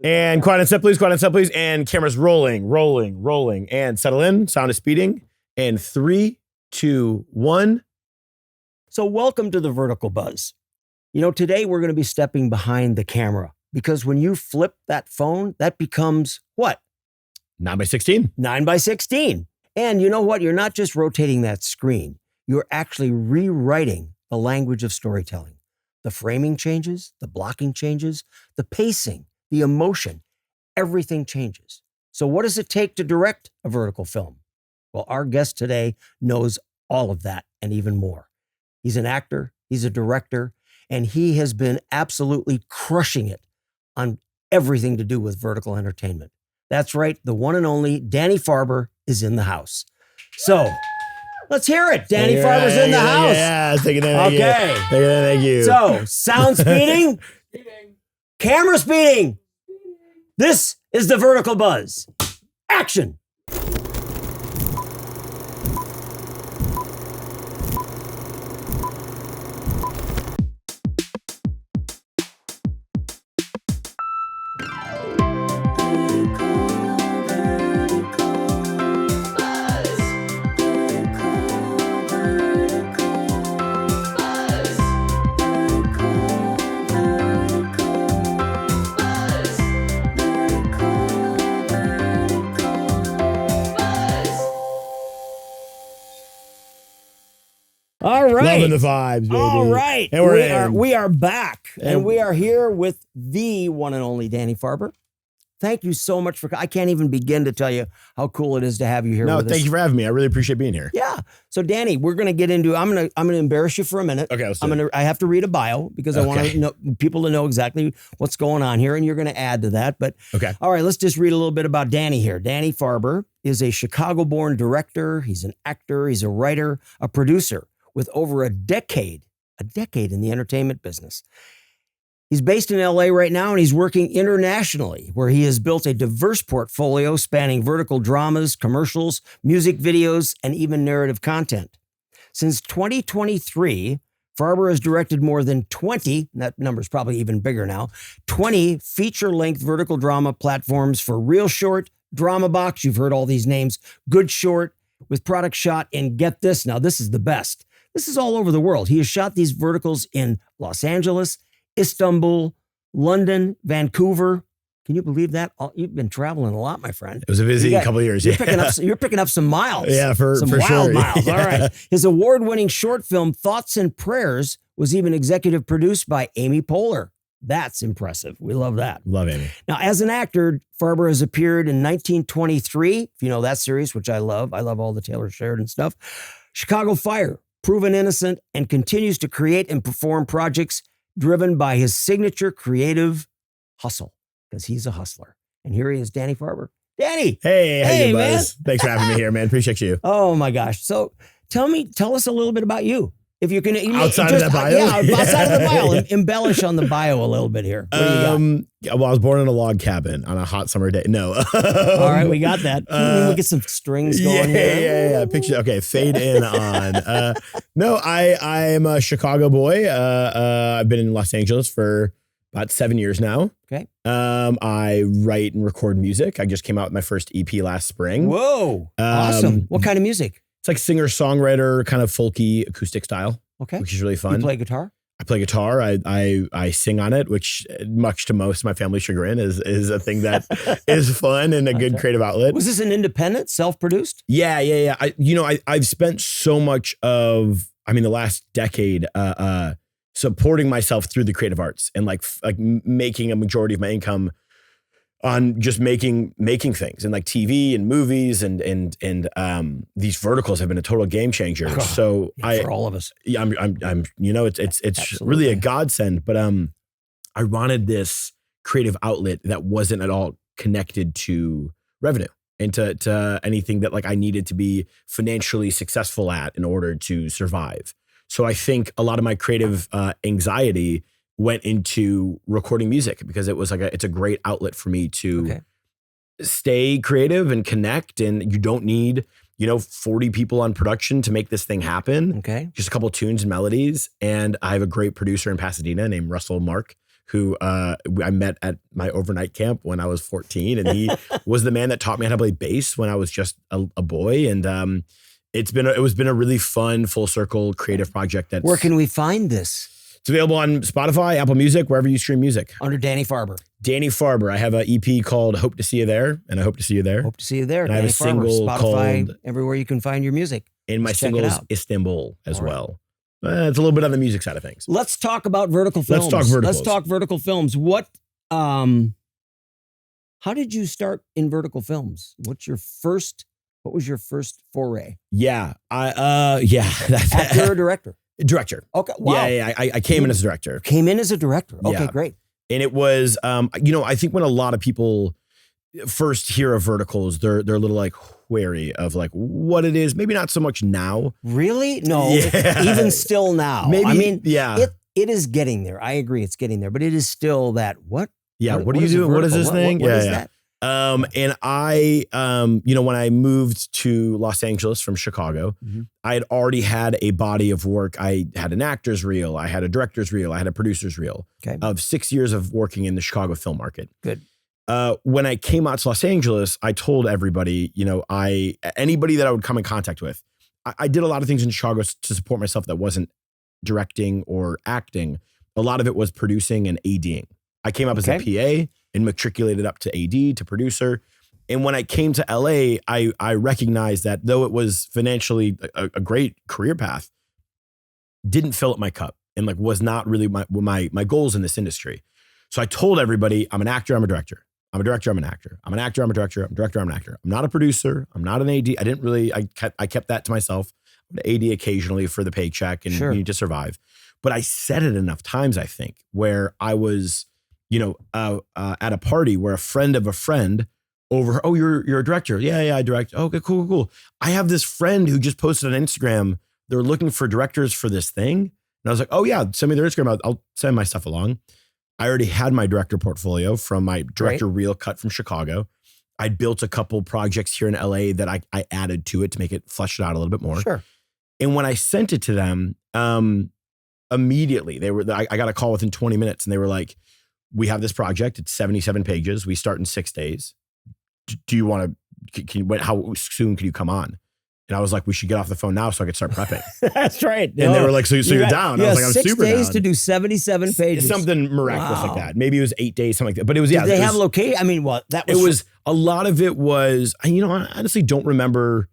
And quiet and set, please. Quiet and set, please. And cameras rolling. And settle in. Sound is speeding. And 3, 2, 1. So welcome to the Vertical Buzz. You know, today we're going to be stepping behind the camera because when you flip that phone, that becomes what? 9x16. 9x16. And you know what? You're not just rotating that screen. You're actually rewriting the language of storytelling. The framing changes, the blocking changes, the pacing, the emotion, everything changes. So what does it take to direct a vertical film? Well, our guest today knows all of that and even more. He's an actor, he's a director, and he has been absolutely crushing it on everything to do with vertical entertainment. That's right, the one and only Danny Farber is in the house. So let's hear it. Danny Farber's in the house. Yeah, take it in. Okay. Thank you. So, sound speeding, camera speeding. This is the Vertical Buzz. Action. All right. Loving the vibes, baby. All right. And we are back. And we are here with the one and only Danny Farber. Thank you so much for, I can't even begin to tell you how cool it is to have you here with us. No, thank you for having me. I really appreciate being here. Yeah. So Danny, we're going to get into, I'm going to embarrass you for a minute. Okay, let's do it. I have to read a bio because I want to know people to know exactly what's going on here, and you're going to add to that. But okay. All right, let's just read a little bit about Danny here. Danny Farber is a Chicago-born director. He's an actor. He's a writer, a producer with over a decade in the entertainment business. He's based in LA right now, and he's working internationally, where he has built a diverse portfolio spanning vertical dramas, commercials, music videos, and even narrative content. Since 2023, Farber has directed more than 20, that number's probably even bigger now, 20 feature-length vertical drama platforms for Real Short, Drama Box, you've heard all these names, Good Short, with product shot in, get this, now this is the best. This is all over the world. He has shot these verticals in Los Angeles, Istanbul, London, Vancouver. Can you believe that? You've been traveling a lot, my friend. It was a busy couple of years. You're picking up some miles. Yeah, for wild sure. miles. Yeah. All right. His award-winning short film, Thoughts and Prayers, was even executive produced by Amy Poehler. That's impressive. We love that. Love Amy. Now, as an actor, Farber has appeared in 1923, if you know that series, which I love. I love all the Taylor Sheridan stuff. Chicago Fire, Proven Innocent, and continues to create and perform projects driven by his signature creative hustle, because he's a hustler. And here he is, Danny Farber. Danny! Hey, how you, man. Buzz? Thanks for having me here, man. Appreciate you. Oh my gosh. So tell us a little bit about you. If you can. Outside of that bio? Yeah, outside of the bio. Embellish on the bio a little bit here. What do you got? Well, I was born in a log cabin on a hot summer day. No. All right, we got that. We'll get some strings going here. Yeah. Picture. Okay, fade in on. No, I'm a Chicago boy. I've been in Los Angeles for about 7 years now. Okay. I write and record music. I just came out with my first EP last spring. Whoa, awesome. What kind of music? It's like singer-songwriter, kind of folky acoustic style. Okay. Which is really fun. You play guitar? I play guitar. I sing on it, which much to most of my family's chagrin is a thing that is fun and a good creative outlet. Was this an independent, self-produced? Yeah. I've spent so much of, the last decade supporting myself through the creative arts and like making a majority of my income on just making things and like TV and movies and these verticals have been a total game changer. So for all of us, I'm it's Absolutely. really a godsend. But I wanted this creative outlet that wasn't at all connected to revenue and to anything that like I needed to be financially successful at in order to survive. So I think a lot of my creative anxiety went into recording music because it was it's a great outlet for me to stay creative and connect. And you don't need, 40 people on production to make this thing happen. Okay. Just a couple tunes and melodies. And I have a great producer in Pasadena named Russell Mark, who I met at my overnight camp when I was 14. And he was the man that taught me how to play bass when I was just a boy. And it was been a really fun, full circle creative project. Where can we find this? It's available on Spotify, Apple Music, wherever you stream music. Under Danny Farber. Danny Farber. I have an EP called Hope to See You There, and I hope to see you there. Hope to see you there. And I have a single Spotify, called everywhere you can find your music. And my single is Istanbul as well. It's a little bit on the music side of things. Let's talk about vertical films. Let's talk vertical films. What, how did you start in vertical films? What was your first foray? Yeah. Actor or director? Director. Okay. Wow. Yeah. I came in as a director. Came in as a director. Okay, great. And it was, I think when a lot of people first hear of verticals, they're a little like wary of like what it is. Maybe not so much now. Really? No. Yeah. Even still now. Maybe. I mean, yeah. It is getting there. I agree, it's getting there, but it is still that what? Yeah. What are you doing? What is this thing? What is that? And I, when I moved to Los Angeles from Chicago, I had already had a body of work. I had an actor's reel, I had a director's reel, I had a producer's reel of 6 years of working in the Chicago film market. Good. When I came out to Los Angeles, I told everybody, anybody that I would come in contact with, I did a lot of things in Chicago to support myself that wasn't directing or acting. A lot of it was producing and ADing. I came up as a PA and matriculated up to AD, to producer. And when I came to LA, I recognized that though it was financially a great career path, didn't fill up my cup and like was not really my goals in this industry. So I told everybody, I'm an actor, I'm a director. I'm a director, I'm an actor. I'm an actor, I'm a director. I'm a director, I'm an actor. I'm not a producer. I'm not an AD. I kept that to myself. I'm an AD occasionally for the paycheck and you need to survive. But I said it enough times, I think, where I was at a party where a friend of a friend over, oh, you're a director. Yeah, I direct. Okay, cool. I have this friend who just posted on Instagram. They're looking for directors for this thing. And I was like, oh yeah, send me their Instagram. I'll send my stuff along. I already had my director portfolio from my director reel cut from Chicago. I'd built a couple projects here in LA that I added to it to make it flesh it out a little bit more. Sure. And when I sent it to them, immediately I got a call within 20 minutes and they were like, we have this project. It's 77 pages. We start in 6 days. Do you want to, how soon can you come on? And I was like, we should get off the phone now so I could start prepping. That's right. And they were like, so you're down? I was like, I'm super down. 6 days to do 77 pages. Something miraculous like that. Maybe it was 8 days, something like that. But it was, Did they have location? I mean, a lot of it was, I honestly don't remember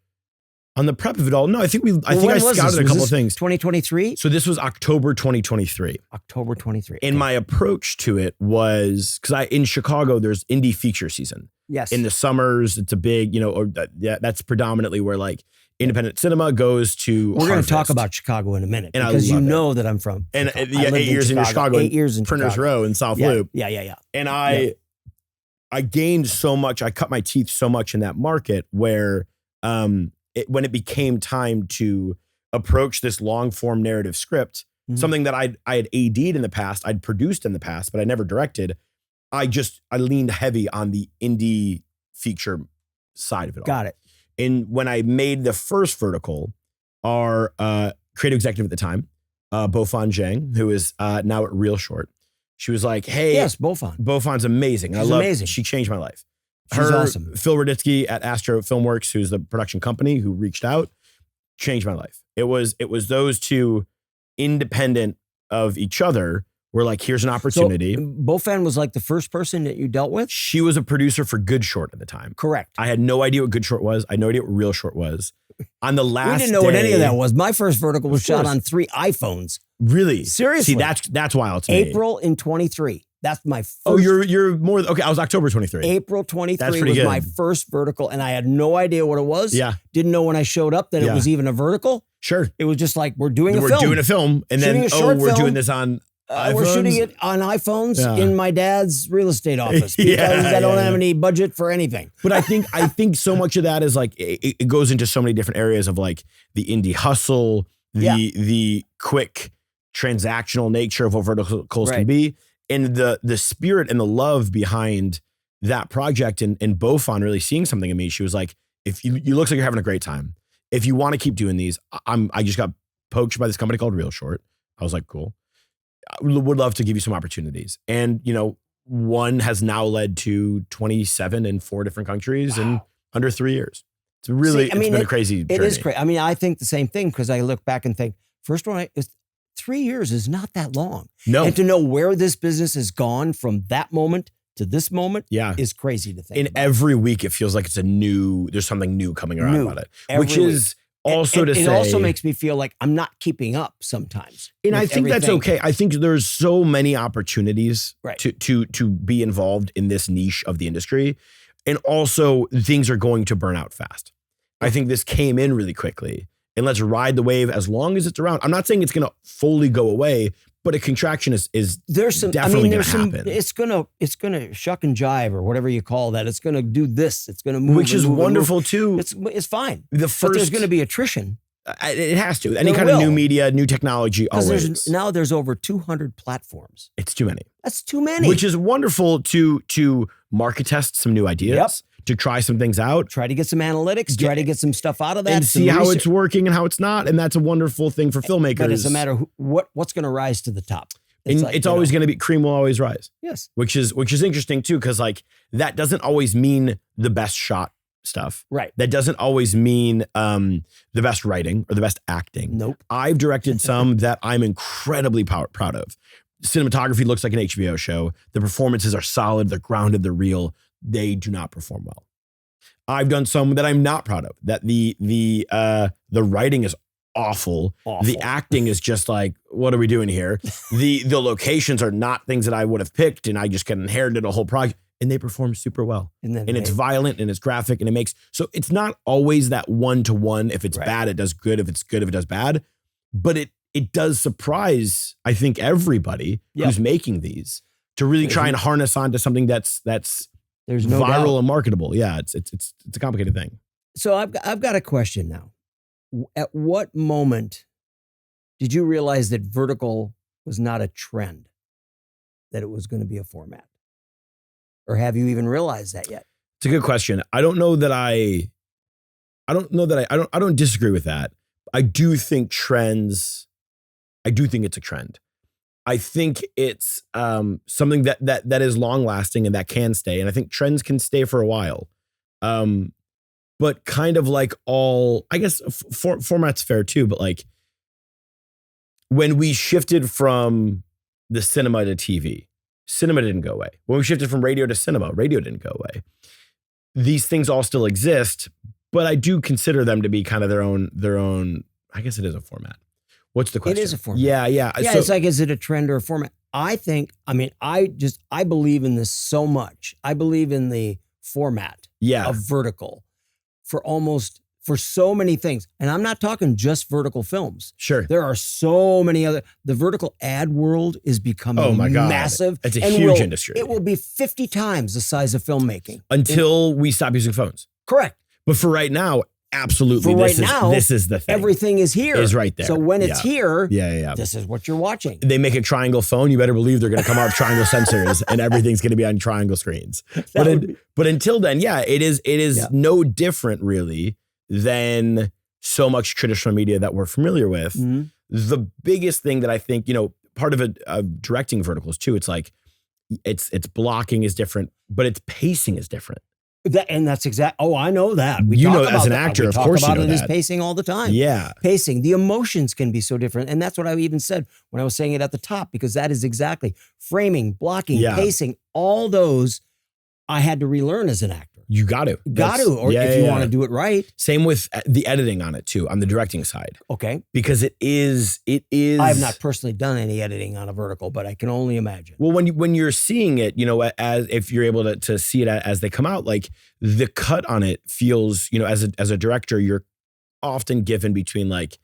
on the prep of it all. No, I think I scouted a couple of things. 2023? So this was October 2023. October 23. And my approach to it was, because in Chicago, there's indie feature season. Yes. In the summers, it's a big, that's predominantly where like independent cinema goes to We're going to talk about Chicago in a minute because you know that I'm from. And 8 years in Chicago. 8 years in Printers Row in South Loop. Yeah. And I gained so much, I cut my teeth so much in that market where when it became time to approach this long form narrative script, something that I had AD'd in the past, I'd produced in the past, but I never directed. I leaned heavy on the indie feature side of it all. Got it. And when I made the first vertical, our creative executive at the time, Bofan Zhang, who is now at Real Short, she was like, hey. Yes, Bofan. Bofan's amazing. She's amazing. She changed my life. She's awesome. Phil Raditsky at Astro Filmworks, who's the production company who reached out, changed my life. It was those two independent of each other were like, here's an opportunity. So Bofan was like the first person that you dealt with? She was a producer for Good Short at the time. Correct. I had no idea what Good Short was. I had no idea what Real Short was. On the last We didn't know what any of that was. My first vertical was shot on 3 iPhones. Really? Seriously. See, that's wild to me. April in 23. That's my first. Oh, you're more, okay, I was October 23. April 23 was my first vertical, and I had no idea what it was. Yeah. Didn't know when I showed up that it was even a vertical. Sure. It was just like, we're doing a film. We're doing a film, and then, we're doing this on iPhones? We're shooting it on iPhones in my dad's real estate office because I don't have any budget for anything. But I think so much of that is like, it goes into so many different areas of like the indie hustle, the quick transactional nature of what verticals can be. And the spirit and the love behind that project and Bofan really seeing something in me. She was like, if you looks like you're having a great time. If you want to keep doing these, I just got poached by this company called Real Short. I was like, cool. would love to give you some opportunities. And, one has now led to 27 in 4 different countries in under 3 years. It's really, it's been a crazy journey. It is crazy. I mean, I think the same thing because I look back and think, first one, 3 years is not that long. No. And to know where this business has gone from that moment to this moment Yeah. is crazy to think And about. every week it feels like there's something new coming around about it, Every which week. is also to say. It also makes me feel like I'm not keeping up sometimes. And I with think that's everything. okay. I think there's so many opportunities Right. to be involved in this niche of the industry. And also things are going to burn out fast. I think this came in really quickly, and let's ride the wave as long as it's around. I'm not saying it's going to fully go away, but a contraction is There's some definitely there's going some to happen. it's gonna shuck and jive or whatever you call that. It's gonna do this. It's gonna move. Which is and move and wonderful move. too. It's fine. The But first, there's gonna be attrition. it has to. Any There kind of new will. media, new technology, Because always. there's over 200 platforms. It's too many. That's too many. Which is wonderful to market test some new ideas, to try some things out, try to get some analytics, try to get some stuff out of that, and some see how research. it's working and how it's not. And that's a wonderful thing for filmmakers. But it's a matter of what's going to rise to the top. And like, it's you always know, going to be cream will always rise, yes, which is interesting too, because like that doesn't always mean the best shot stuff. right. That doesn't always mean the best writing or the best acting. Nope. I've directed some that I'm incredibly proud of. Cinematography looks like an HBO show. The performances are solid. They're grounded. They're real. They do not perform well. I've done some that I'm not proud of. That the writing is awful. The acting is just like, what are we doing here? The locations are not things that I would have picked, and I just got inherited a whole project. And they perform super well. And it's violent and it's graphic and it makes, so it's not always that 1-to-1. If it's bad, it does good. If it's good, if it does bad. But it does surprise, I think, everybody who's making these to really try and harness onto something that's there's no viral doubt. and marketable. Yeah, it's a complicated thing. So I've got a question now. At what moment did you realize that vertical was not a trend, that it was going to be a format? Or have you even realized that yet? It's a good question. I don't disagree with that. I do think it's a trend. I think it's something that is long lasting and that can stay. And I think trends can stay for a while. But kind of like all, I guess format's fair too, but like when we shifted from the cinema to TV, cinema didn't go away. When we shifted from radio to cinema, radio didn't go away. These things all still exist, but I do consider them to be kind of their own, I guess it is a format. What's the question? It is a format. Yeah. Yeah, So- it's like, is it a trend or a format? I believe in this so much. I believe in the format yeah. of vertical for so many things. And I'm not talking just vertical films. Sure. There are so many other, the vertical ad world is becoming Oh my God. massive. It's a and huge industry. It will be 50 times the size of filmmaking. Until we stop using phones. Correct. But for right now, absolutely. For right now, this is the thing. Everything is here. Is right there. So when it's here, Yeah. this is what you're watching. They make a triangle phone, you better believe they're going to come out with triangle sensors and everything's going to be on triangle screens. But until then, it is no different really than so much traditional media that we're familiar with. Mm-hmm. The biggest thing that I think, part of directing verticals too, it's like it's blocking is different, but its pacing is different. That's exact. Oh, I know that. We You talk know, about as an that. actor, We of talk course you about know it as that. pacing all the time. Yeah. Pacing. The emotions can be so different. And that's what I even said when I was saying it at the top, because that is exactly framing, blocking, pacing, all those I had to relearn as an actor. You got to. If you want to do it right. Same with the editing on it too, on the directing side. Okay. Because it is. I have not personally done any editing on a vertical, but I can only imagine. Well, when you're seeing it, as if you're able to see it as they come out, like the cut on it feels, as a director, you're often given between like,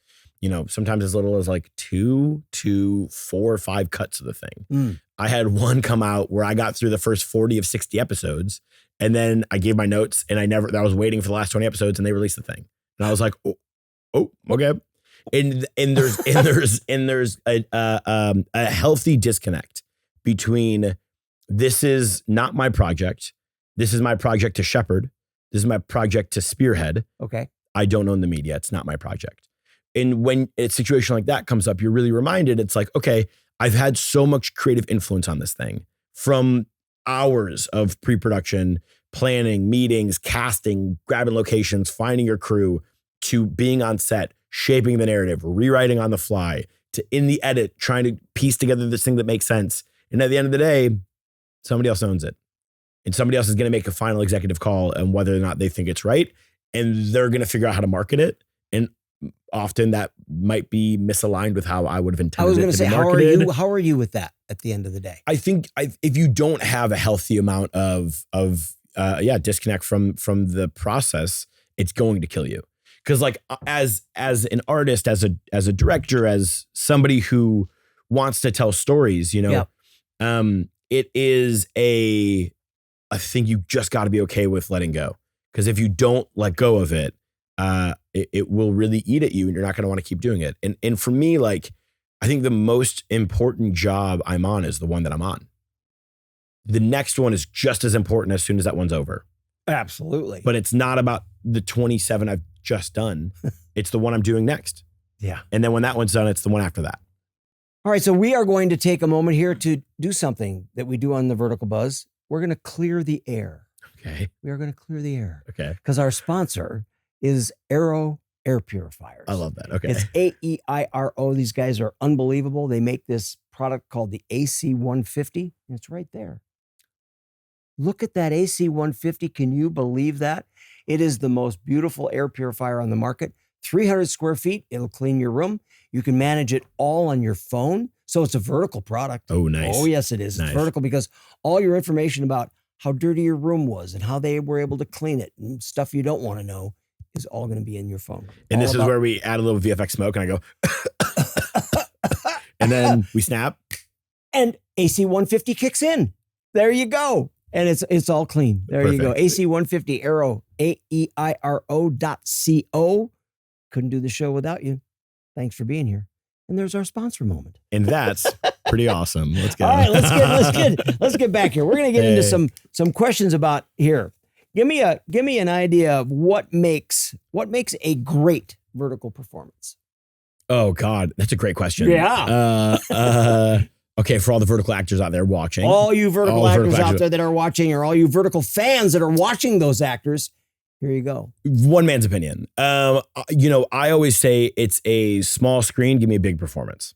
sometimes as little as like 2 to 4 or 5 cuts of the thing. I had one come out where I got through the first 40 of 60 episodes, and then I gave my notes, and I was waiting for the last 20 episodes, and they released the thing, and I was like, oh, okay. And there's a healthy disconnect between this is not my project, this is my project to shepherd, this is my project to spearhead. Okay. I don't own the media. It's not my project. And when a situation like that comes up, you're really reminded, it's like, okay, I've had so much creative influence on this thing, from hours of pre-production, planning, meetings, casting, grabbing locations, finding your crew, to being on set, shaping the narrative, rewriting on the fly, to in the edit, trying to piece together this thing that makes sense. And at the end of the day, somebody else owns it. And somebody else is going to make a final executive call on whether or not they think it's right. And they're going to figure out how to market it. And often that might be misaligned with how I would have intended it to be marketed. I was going to say, how are you with that at the end of the day? I think if you don't have a healthy amount of disconnect from the process, it's going to kill you. Because like as an artist, as a director, as somebody who wants to tell stories, you know, it is a thing you just got to be okay with letting go. Because if you don't let go of it, it will really eat at you, and you're not going to want to keep doing it. And for me, like, I think the most important job I'm on is the one that I'm on. The next one is just as important as soon as that one's over. Absolutely. But it's not about the 27 I've just done. It's the one I'm doing next. Yeah. And then when that one's done, it's the one after that. All right. So we are going to take a moment here to do something that we do on the Vertical Buzz. We're going to clear the air. Okay. We are going to clear the air. Okay. Because our sponsor is Aero Air Purifiers. I love that. Okay. It's AEIRO. These guys are unbelievable. They make this product called the AC150. And it's right there. Look at that AC150. Can you believe that? It is the most beautiful air purifier on the market. 300 square feet. It'll clean your room. You can manage it all on your phone. So it's a vertical product. Oh, nice. Oh, yes, it is. Nice. It's vertical because all your information about how dirty your room was and how they were able to clean it and stuff you don't want to know is all going to be in your phone. And this is where we add a little VFX smoke and I go, and then we snap. And AC150 kicks in. There you go. And it's all clean. There Perfect. you go. AC150 Aero, AEIRO.co. Couldn't do the show without you. Thanks for being here. And there's our sponsor moment. And that's pretty awesome. Let's go. All right, let's get back here. We're going to get into some questions about here. Give me an idea of what makes a great vertical performance. Oh God, that's a great question. Yeah. Okay, for all the vertical actors out there watching. All you vertical actors out there that are watching, or all you vertical fans that are watching those actors, here you go. One man's opinion. I always say it's a small screen, give me a big performance.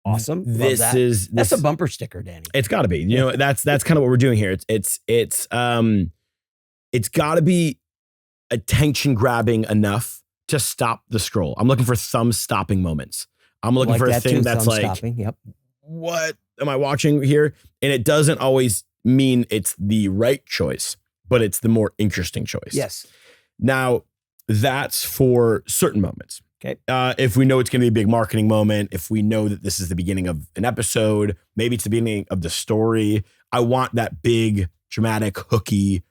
Awesome. That's a bumper sticker, Danny. It's got to be. You know, that's kind of what we're doing here. It's got to be attention grabbing enough to stop the scroll. I'm looking for thumb stopping moments. I'm looking for a thing that's like, stopping. Yep. What am I watching here? And it doesn't always mean it's the right choice, but it's the more interesting choice. Yes. Now, that's for certain moments. Okay. If we know it's going to be a big marketing moment, if we know that this is the beginning of an episode, maybe it's the beginning of the story, I want that big, dramatic, hooky,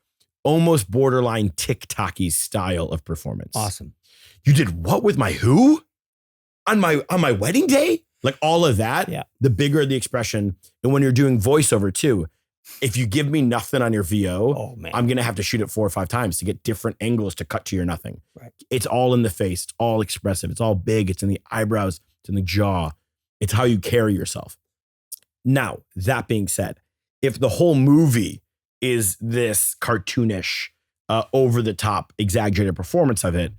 almost borderline TikTok-y style of performance. Awesome. You did what with my who? On my wedding day? Like all of that, yeah. The bigger the expression. And when you're doing voiceover too, if you give me nothing on your VO, I'm going to have to shoot it 4 or 5 times to get different angles to cut to your nothing. Right. It's all in the face. It's all expressive. It's all big. It's in the eyebrows. It's in the jaw. It's how you carry yourself. Now, that being said, if the whole movie is this cartoonish, over the top, exaggerated performance of it,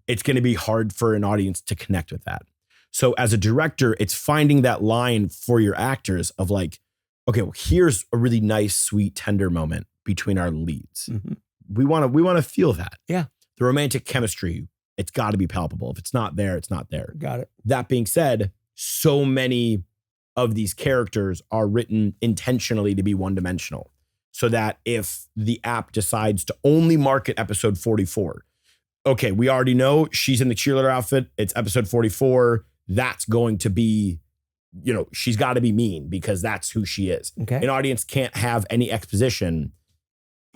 it's going to be hard for an audience to connect with that. So as a director, it's finding that line for your actors of like, okay, well, here's a really nice, sweet, tender moment between our leads. Mm-hmm. We want to feel that. Yeah. The romantic chemistry, it's got to be palpable. If it's not there, it's not there. Got it. That being said, so many of these characters are written intentionally to be one-dimensional, so that if the app decides to only market episode 44, okay, we already know she's in the cheerleader outfit. It's episode 44. That's going to be, she's got to be mean because that's who she is. Okay. An audience can't have any exposition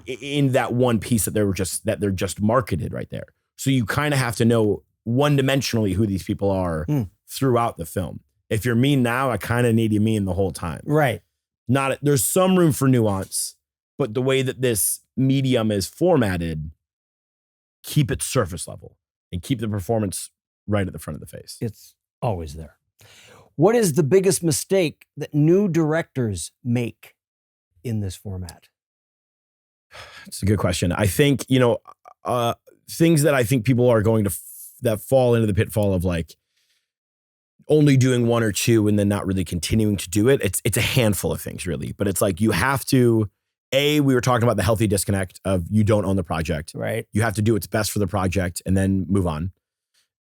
in that one piece that they're just marketed right there. So you kind of have to know one-dimensionally who these people are throughout the film. If you're mean now, I kind of need you mean the whole time. Right. There's some room for nuance, but the way that this medium is formatted, keep it surface level and keep the performance right at the front of the face. It's always there. What is the biggest mistake that new directors make in this format? It's a good question. I think, things that I think people are going to that fall into the pitfall of like only doing one or two and then not really continuing to do it. It's a handful of things really, but it's like you have to, we were talking about the healthy disconnect of you don't own the project. Right. You have to do what's best for the project and then move on.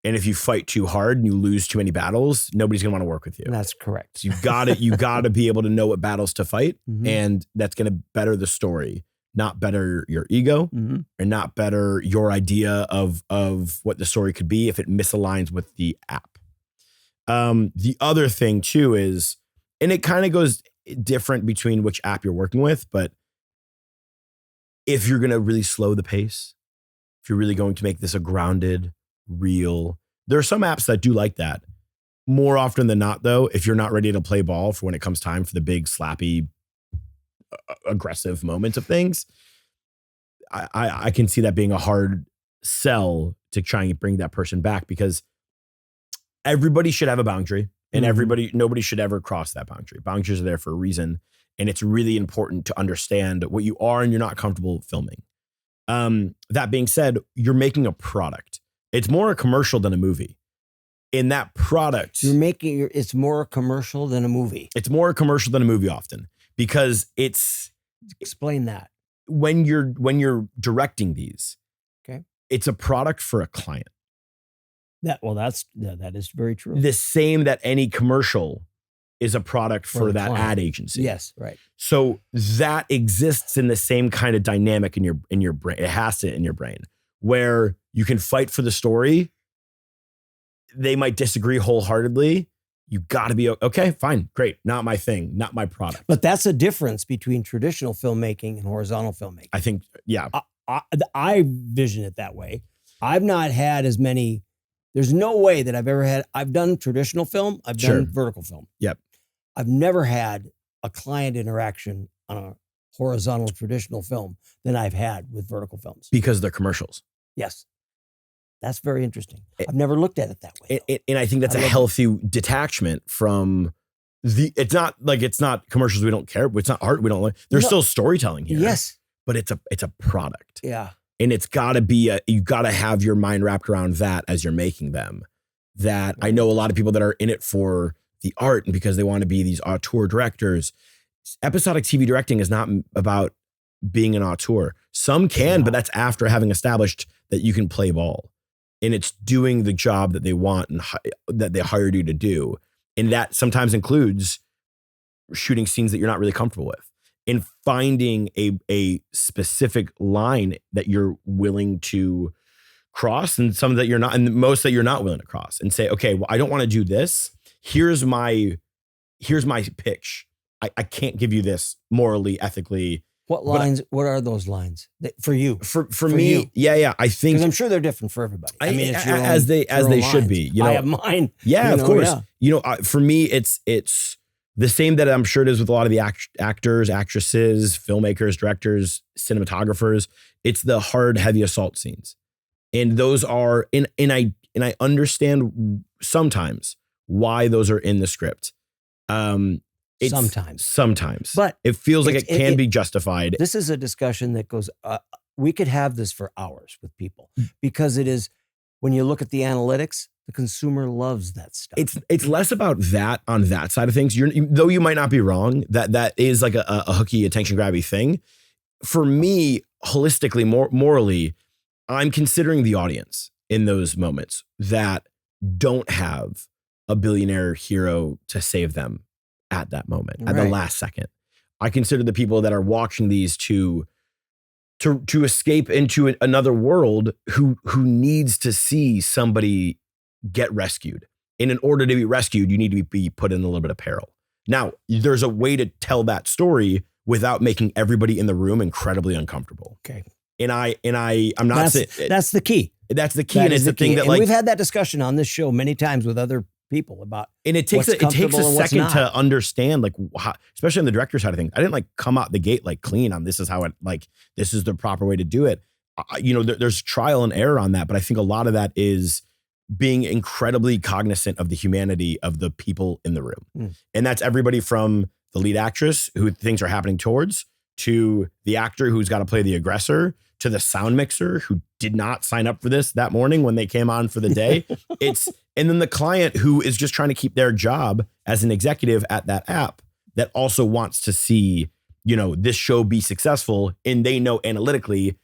And if you fight too hard and you lose too many battles, nobody's gonna want to work with you. That's correct. So you gotta be able to know what battles to fight, Mhm. and that's gonna better the story, not better your ego, Mhm. or not better your idea of what the story could be if it misaligns with the app. The other thing too is, and it kind of goes different between which app you're working with, but if you're gonna really slow the pace, if you're really going to make this a grounded, real, there are some apps that do like that. More often than not, though, if you're not ready to play ball for when it comes time for the big, slappy, aggressive moments of things, I can see that being a hard sell to try and bring that person back, because everybody should have a boundary, and nobody should ever cross that boundary. Boundaries are there for a reason, and it's really important to understand what you are and you're not comfortable filming. That being said, you're making a product. It's more a commercial than a movie. In that product, it's more a commercial than a movie. It's more a commercial than a movie often, because Explain that. When you're directing these, okay, it's a product for a client. That is very true. The same that any commercial is a product for that client. ad agency. Yes, right. So that exists in the same kind of dynamic in your brain. It has to in your brain, where you can fight for the story. They might disagree wholeheartedly. You got to be okay, fine, great. Not my thing, not my product. But that's a difference between traditional filmmaking and horizontal filmmaking. I think, yeah. I vision it that way. I've not had as many. There's no way that I've ever had. I've done traditional film. I've done vertical film. Yep. I've never had a client interaction on a horizontal traditional film than I've had with vertical films. Because they're commercials. Yes. That's very interesting. I've never looked at it that way. And I think that's a healthy detachment from it's not commercials we don't care. It's not art we don't like. There's still storytelling here. Yes. But it's a product. Yeah. And it's gotta be you gotta have your mind wrapped around that as you're making them. That I know a lot of people that are in it for the art and because they want to be these auteur directors. Episodic TV directing is not about being an auteur. Some can, but that's after having established that you can play ball. And it's doing the job that they want and that they hired you to do. And that sometimes includes shooting scenes that you're not really comfortable with, and finding a specific line that you're willing to cross, and some that you're not, and most that you're not willing to cross, and say, okay, well, I don't want to do this. Here's my pitch. I can't give you this morally, ethically. What lines? What are those lines for you? For me, you. Yeah. I think, because I'm sure they're different for everybody. I mean, it's your as they should be. I have mine. Yeah, of course. Yeah. For me, it's the same that I'm sure it is with a lot of the actors, actresses, filmmakers, directors, cinematographers. It's the hard, heavy assault scenes, and those are and I understand sometimes why those are in the script. Sometimes, but it feels like it can be justified. This is a discussion that goes, we could have this for hours with people, because it is, when you look at the analytics, the consumer loves that stuff. It's less about that on that side of things. Though you might not be wrong, that is like a hooky, attention grabby thing. For me, holistically, morally, I'm considering the audience in those moments that don't have a billionaire hero to save them at that moment, at the last second. I consider the people that are watching these to escape into another world who needs to see somebody get rescued. And in order to be rescued, you need to be put in a little bit of peril. Now, there's a way to tell that story without making everybody in the room incredibly uncomfortable. Okay. And I'm not saying that's the key. That's the key. And it's the thing that, like, we've had that discussion on this show many times with other people about, and it takes a second to understand, like, how, especially on the director side of things. I didn't like come out the gate like clean on this is how it, like, this is the proper way to do it. There's trial and error on that, but I think a lot of that is being incredibly cognizant of the humanity of the people in the room. And that's everybody from the lead actress who things are happening towards, to the actor who's got to play the aggressor, to the sound mixer who did not sign up for this that morning when they came on for the day. And then the client who is just trying to keep their job as an executive at that app that also wants to see, this show be successful. And they know analytically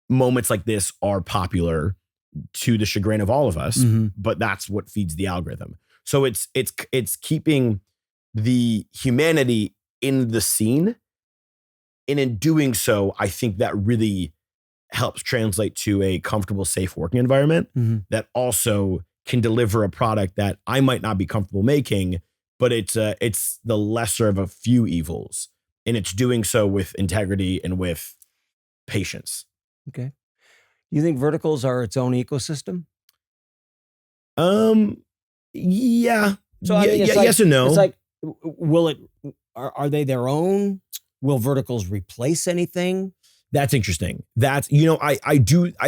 moments like this are popular to the chagrin of all of us, but that's what feeds the algorithm. So it's keeping the humanity in the scene. And in doing so, I think that really helps translate to a comfortable, safe working environment that also can deliver a product that I might not be comfortable making, but it's the lesser of a few evils. And it's doing so with integrity and with patience. Okay. You think verticals are its own ecosystem? Yeah. So I mean, yes and no. It's like, are they their own? Will verticals replace anything? That's interesting. That's, I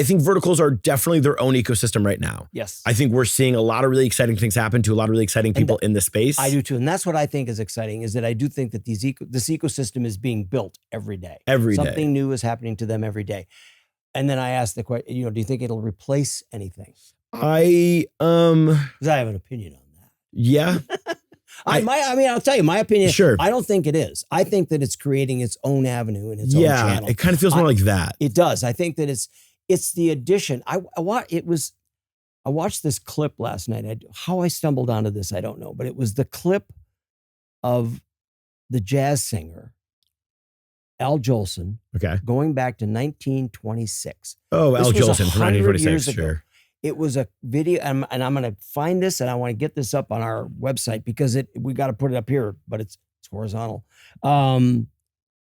think verticals are definitely their own ecosystem right now. Yes. I think we're seeing a lot of really exciting things happen to a lot of really exciting people in the space. I do too. And that's what I think is exciting, is that I do think that this ecosystem is being built every day. Something new is happening to them every day. And then I asked the question, do you think it'll replace anything? Because I have an opinion on that. Yeah. I'll tell you my opinion. Sure. I don't think it is. I think that it's creating its own avenue and its own channel. Yeah, it kind of feels more like that. It does. I think that it's the addition. I watched this clip last night. How I stumbled onto this, I don't know, but it was the clip of the jazz singer Al Jolson, going back to 1926. Oh, Al Jolson from 1926, sure. It was a video, and I'm going to find this, and I want to get this up on our website because we got to put it up here, but it's horizontal. But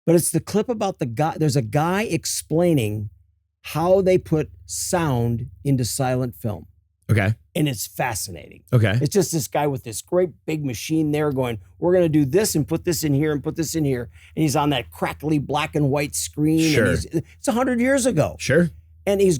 it's the clip about the guy. There's a guy explaining how they put sound into silent film. Okay. And it's fascinating. Okay. It's just this guy with this great big machine there going, we're going to do this and put this in here and put this in here. And he's on that crackly black and white screen. Sure. And it's 100 years ago. Sure. And they're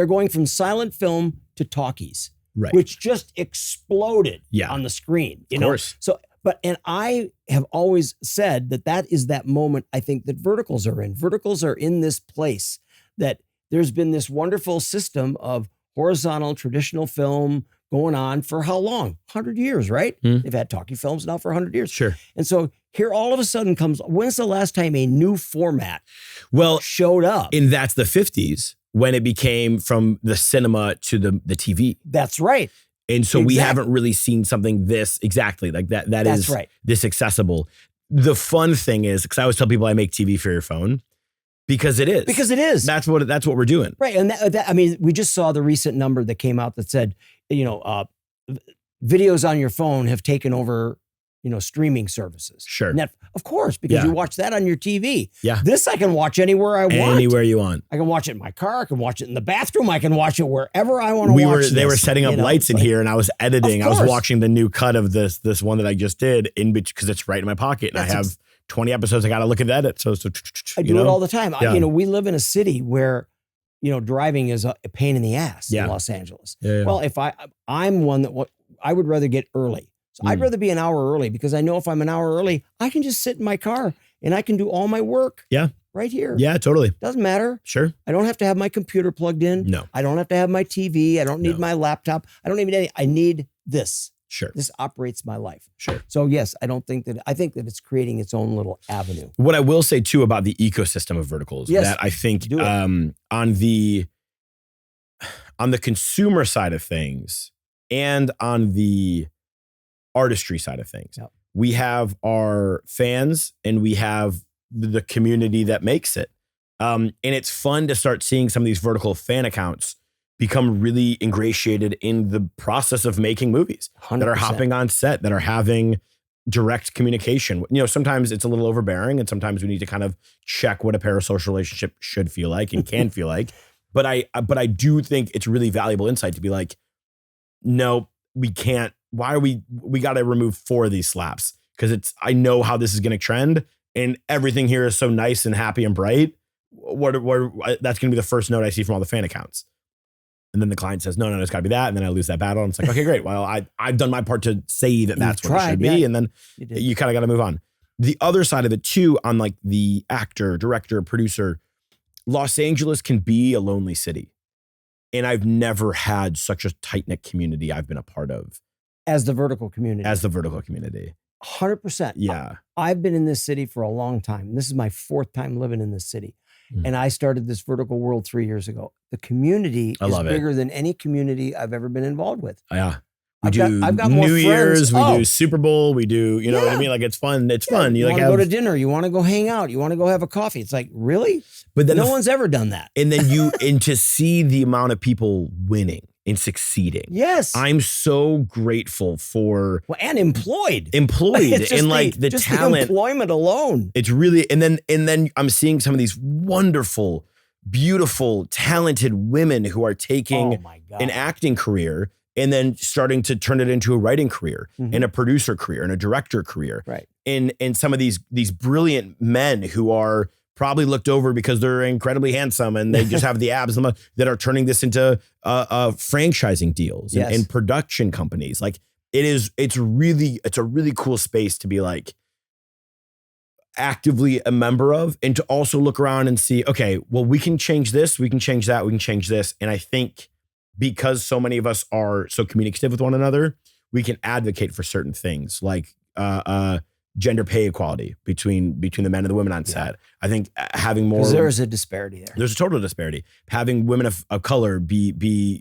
going from silent film to talkies, right, which just exploded on the screen. Of course. So, and I have always said that is that moment I think that verticals are in. Verticals are in this place that there's been this wonderful system of horizontal traditional film going on for how long? 100 years, right? They've had talkie films now for 100 years. Sure. And so here all of a sudden when's the last time a new format showed up? And that's the 50s when it became from the cinema to the TV. That's right. And so we haven't really seen something this exactly like that. That's is right. This accessible. The fun thing is, because I always tell people I make TV for your phone. Because it is. Because it is. That's what we're doing. Right. And we just saw the recent number that came out that said, videos on your phone have taken over, streaming services. Sure. Of course, because you watch that on your TV. Yeah. This I can watch anywhere I want. Anywhere you want. I can watch it in my car. I can watch it in the bathroom. I can watch it wherever I want to watch it. They were setting up lights in here and I was editing. I was watching the new cut of this one that I just did because it's right in my pocket. And I have 20 episodes I got to look at the edit. So I do it all the time. Yeah. We live in a city where, driving is a pain in the ass in Los Angeles. Yeah. Well, if I'm one that I would rather get early. So I'd rather be an hour early because I know if I'm an hour early, I can just sit in my car and I can do all my work right here. Yeah, totally. Doesn't matter. Sure. I don't have to have my computer plugged in. No. I don't have to have my TV. I don't need my laptop. I don't need anything. I need this. Sure. This operates my life. Sure. So yes, I think that it's creating its own little avenue. What I will say too about the ecosystem of verticals, that I think on the consumer side of things and on the artistry side of things, we have our fans and we have the community that makes it. And it's fun to start seeing some of these vertical fan accounts become really ingratiated in the process of making movies 100%. That are hopping on set, that are having direct communication. Sometimes it's a little overbearing and sometimes we need to kind of check what a parasocial relationship should feel like and can feel like. But I do think it's really valuable insight to be like, no, we can't. Why are we got to remove 4 of these slaps? Because I know how this is going to trend and everything here is so nice and happy and bright. That's going to be the first note I see from all the fan accounts. And then the client says, no, it's got to be that. And then I lose that battle. And it's like, okay, great. Well, I've done my part to say that that's what it should be. And then you kind of got to move on. The other side of it too, on like the actor, director, producer, Los Angeles can be a lonely city. And I've never had such a tight-knit community I've been a part of. As the vertical community. 100%. Yeah. I've been in this city for a long time. This is my 4th time living in this city. And I started this vertical world 3 years ago. The community is bigger than any community I've ever been involved with. Yeah. I've got New Year's, we do Super Bowl, we do, you know what I mean? Like it's fun. It's fun. You like want to go to dinner, you want to go hang out, you want to go have a coffee. It's like, really? But then no one's ever done that. And then and to see the amount of people winning and succeeding. Yes. I'm so grateful for. Well, and employed and like the talent. The employment alone. It's really, and then I'm seeing some of these wonderful, beautiful, talented women who are taking an acting career and then starting to turn it into a writing career and a producer career and a director career. Right. And some of these brilliant men who are probably looked over because they're incredibly handsome and they just have the abs that are turning this into franchising deals and production companies. Like it's a really cool space to be like actively a member of, and to also look around and see, okay, well, we can change this, we can change that, we can change this. And I think because so many of us are so communicative with one another, we can advocate for certain things like gender pay equality between the men and the women on set. I think having more, because there is a disparity there. There's a total disparity. Having women of color be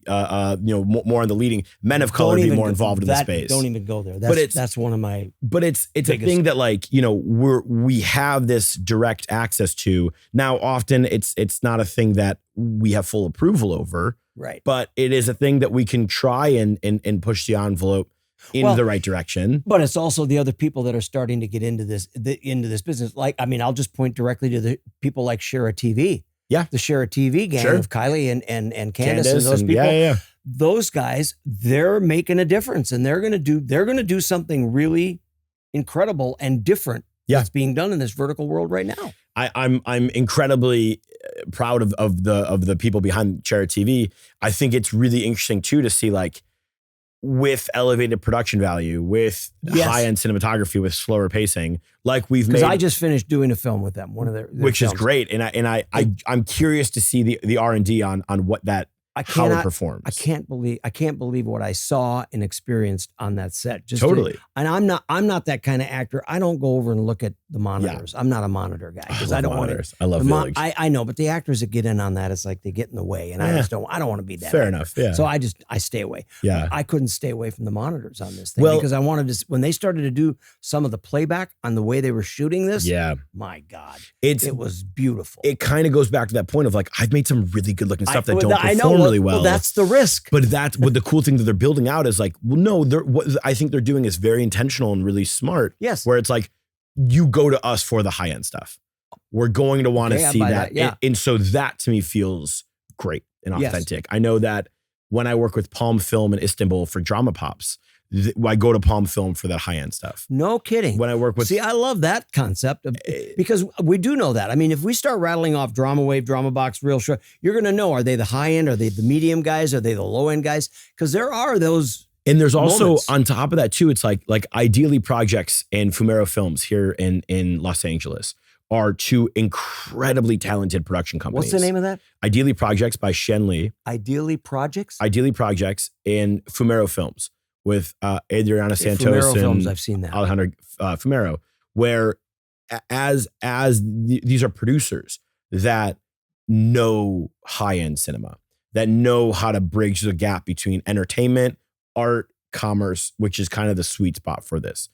more in the leading, men of color be more involved in the space. Don't even go there. That's one of my. But it's a thing that like, you know, we have this direct access to now. Often it's not a thing that we have full approval over, right? But it is a thing that we can try and push the envelope in the right direction. But it's also the other people that are starting to get into this business. Like, I mean, I'll just point directly to the people like Shara TV. Yeah. The Shara TV gang of Kylie and Candace and those people. Yeah. Those guys, they're making a difference, and they're gonna do something really incredible and different that's being done in this vertical world right now. I'm incredibly proud of the people behind Shara TV. I think it's really interesting too to see, like, with elevated production value, with high-end cinematography, with slower pacing, like we've made. Because I just finished doing a film with them, one of their which films. is great, and I'm curious to see the R&D on what that how it performs. I can't believe what I saw and experienced on that set. Just totally. And I'm not that kind of actor. I don't go over and look at the monitors. I'm not a monitor guy because I don't want to. I love Village. I know, but the actors that get in on that, it's like they get in the way, and I don't want to be that. Fair enough. Yeah. So I stay away. Yeah. I couldn't stay away from the monitors on this thing because I wanted to. When they started to do some of the playback on the way they were shooting this, my God, it was beautiful. It kind of goes back to that point of like, I've made some really good looking stuff that don't perform really well. That's the risk. But the cool thing that they're building out is like, well, no, what I think they're doing is very intentional and really smart. Yes. Where it's like, you go to us for the high end stuff. We're going to want to see that. And so that to me feels great and authentic. I know that when I work with Palm Film in Istanbul for Drama Pops, I go to Palm Film for that high end stuff. No kidding. When I work with, I love that concept because we do know that. I mean, if we start rattling off Drama Wave, Drama Box, Real Show, you're going to know, are they the high end? Are they the medium guys? Are they the low end guys? Because there are those. And there's also moments. On top of that too, it's like Ideally Projects and Fumero Films here in Los Angeles are two incredibly talented production companies. What's the name of that? Ideally Projects by Shen Li. Ideally Projects and Fumero Films with Adriana Santos Fumero and Films, I've seen that. Alejandro Fumero, where these are producers that know high-end cinema, that know how to bridge the gap between entertainment, art, commerce, which is kind of the sweet spot for this.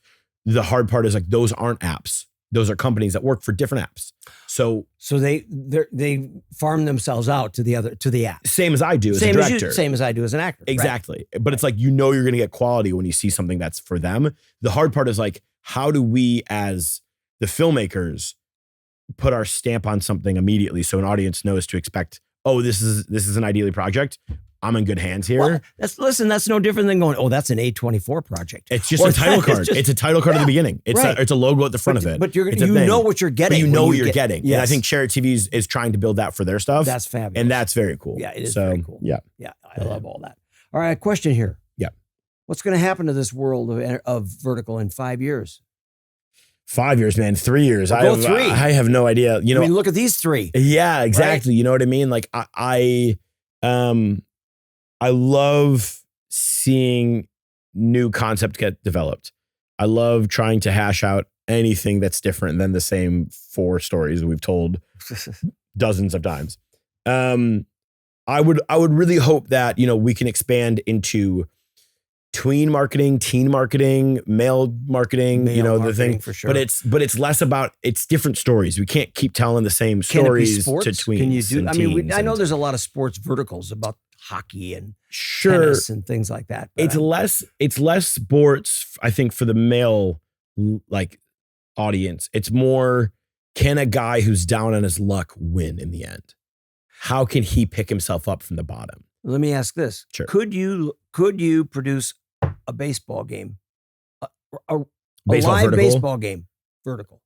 The hard part is like, those aren't apps. Those are companies that work for different apps. So they farm themselves out to the app. Same as I do as a director. Same as I do as an actor. Exactly. Right. But it's like, you know, you're going to get quality when you see something that's for them. The hard part is like, how do we as the filmmakers put our stamp on something immediately so an audience knows to expect, oh, this is an Ideally project. I'm in good hands here. Well, that's no different than going, oh, that's an A24 project. It's just a title card. It's a title card at the beginning. It's a logo at the front of it. But you know what you're getting. But you know what you're getting. Yes. And I think Share TV is trying to build that for their stuff. That's fabulous. And that's very cool. Yeah, it is very cool. Yeah. Yeah, I love all that. All right, question here. Yeah. What's going to happen to this world of vertical in 5 years? 5 years, man. 3 years. Go 3. I have no idea. You know, I mean, look at these 3. Yeah, exactly. Right? You know what I mean? Like I love seeing new concepts get developed. I love trying to hash out anything that's different than the same 4 stories we've told dozens of times. I would really hope that, you know, we can expand into tween marketing, teen marketing, male marketing, you know, the thing for sure. But it's less about, it's different stories. We can't keep telling the same stories to tweens. Can you do? I mean, I know there's a lot of sports verticals about hockey and tennis and things like that. It's less sports, I think, for the male like audience. It's more, can a guy who's down on his luck win in the end? How can he pick himself up from the bottom? Let me ask this. Sure. Could you produce a baseball game, a Baseball live vertical? baseball game vertical?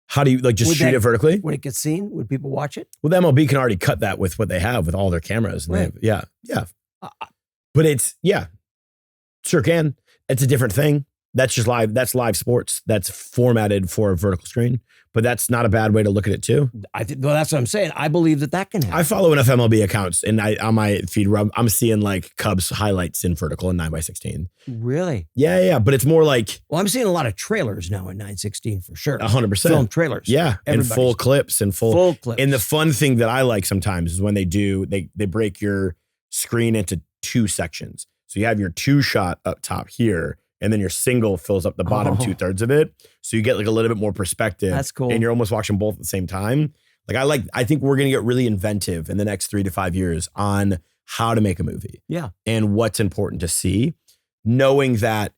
How do you just shoot it vertically? When it gets seen, would people watch it? Well, the MLB can already cut that with what they have with all their cameras. And Right. yeah. But sure can. It's a different thing. That's just live. That's live sports. That's formatted for a vertical screen. But that's not a bad way to look at it too. Well, that's what I'm saying. I believe that can happen. I follow enough MLB accounts, and on my feed, I'm seeing like Cubs highlights in vertical and 9x16. Really? Yeah. But it's more like, well, I'm seeing a lot of trailers now in 916 for sure. 100%. Film trailers. Yeah, and full clips and full clips. And the fun thing that I like sometimes is when they break your screen into 2 sections. So you have your 2 shot up top here, and then your single fills up the bottom 2/3 of it. So you get like a little bit more perspective. That's cool. And you're almost watching both at the same time. I think we're going to get really inventive in the next 3 to 5 years on how to make a movie. Yeah. And what's important to see, knowing that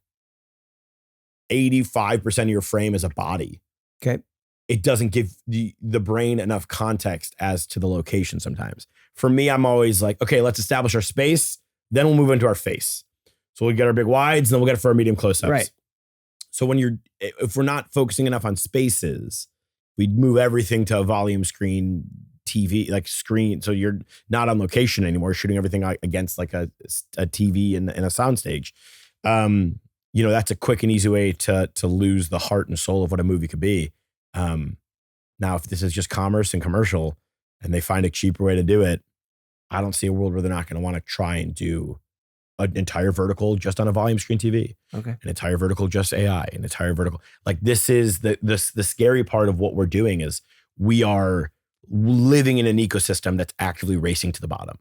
85% of your frame is a body. Okay. It doesn't give the brain enough context as to the location sometimes. For me, I'm always like, okay, let's establish our space. Then we'll move into our face. So we'll get our big wides, and then we'll get it for our medium close-ups. Right. So if we're not focusing enough on spaces, we move everything to a volume screen TV, like screen. So you're not on location anymore, shooting everything against like a TV and a soundstage. You know, that's a quick and easy way to lose the heart and soul of what a movie could be. Now, if this is just commerce and commercial and they find a cheaper way to do it, I don't see a world where they're not going to want to try and do an entire vertical just on a volume screen TV. Okay. An entire vertical just AI, an entire vertical. Like this is the scary part of what we're doing is we are living in an ecosystem that's actively racing to the bottom.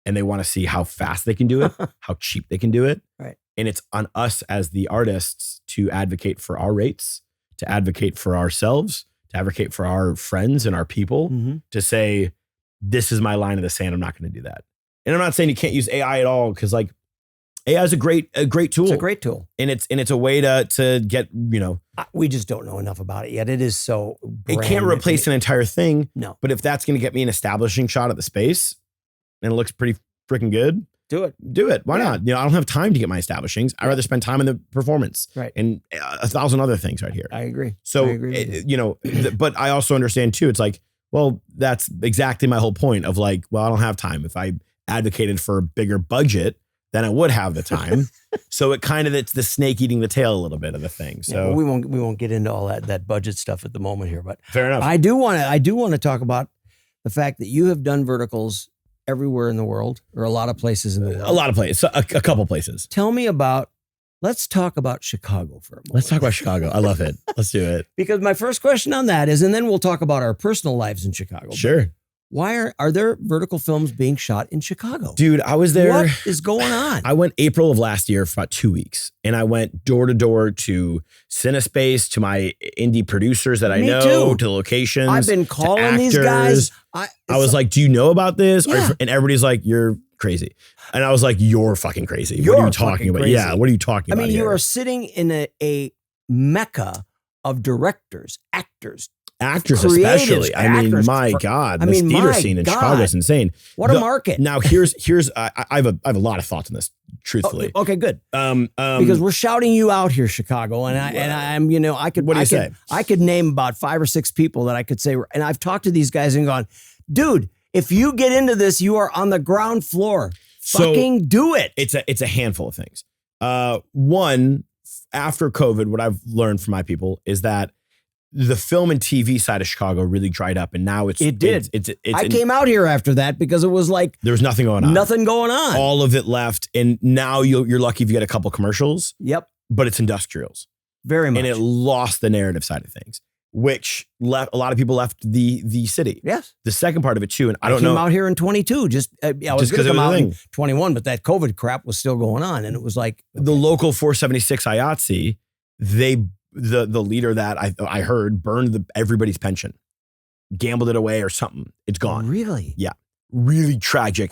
And they want to see how fast they can do it, how cheap they can do it. Right. And it's on us as the artists to advocate for our rates, to advocate for ourselves, to advocate for our friends and our people, to say, this is my line of the sand. I'm not going to do that. And I'm not saying you can't use AI at all, because like AI is a great tool. It's a great tool. And it's a way to get, you know. We just don't know enough about it yet. It is so It can't replace an entire thing. No. But if that's going to get me an establishing shot at the space and it looks pretty freaking good, do it. Why not? You know, I don't have time to get my establishings. I'd rather spend time in the performance. Right. And 1,000 other things right here. I agree. So, I agree you know, but I also understand too, it's like, well, that's exactly my whole point of like, well, I don't have time. If I advocated for a bigger budget, then I would have the time. So it's the snake eating the tail a little bit of the thing. So we won't get into all that budget stuff at the moment here, but fair enough. I do want to talk about the fact that you have done verticals everywhere in the world, or a lot of places in the world. A lot of places, a couple places. Let's talk about Chicago for a moment. Let's talk about Chicago. I love it. Let's do it. Because my first question on that is, and then we'll talk about our personal lives in Chicago. Sure. Why are there vertical films being shot in Chicago? Dude, I was there. What is going on? I went April of last year for about 2 weeks, and I went door to door to Cinespace, to my indie producers that I know, too. to locations. I've been calling these guys. I was like, do you know about this? Yeah. And everybody's like, you're crazy. And I was like, you're fucking crazy. What are you talking about? Crazy. Yeah, what are you talking about? I mean, here? you are sitting in a mecca of directors, actors, Actors creatives, especially. I mean, actors my for- God, I this mean, theater my scene in God. Chicago is insane. What a market. Now I have a lot of thoughts on this, truthfully. Okay, good. Because Because we're shouting you out here, Chicago, and I'm I could What do you say? I could name about 5 or 6 people that I could say, and I've talked to these guys and gone, dude, if you get into this, you are on the ground floor. Fucking do it. it's a handful of things. One, after COVID, what I've learned from my people is that the film and TV side of Chicago really dried up, and now It did. I I came out here after that because it was like there was nothing going on. nothing going on. All of it left, and now you're lucky if you get a couple commercials, Yep, but it's industrials, very much. and it lost the narrative side of things, which left a lot of people left the city. Yes. The second part of it too, and I don't came know. out here in 22. I was Just going 'cause to it come was a out in thing. 21, but that COVID crap was still going on, and it was like The local 476 IATSE, the leader that I heard burned everybody's pension, gambled it away or something. It's gone. Really? Yeah. Really tragic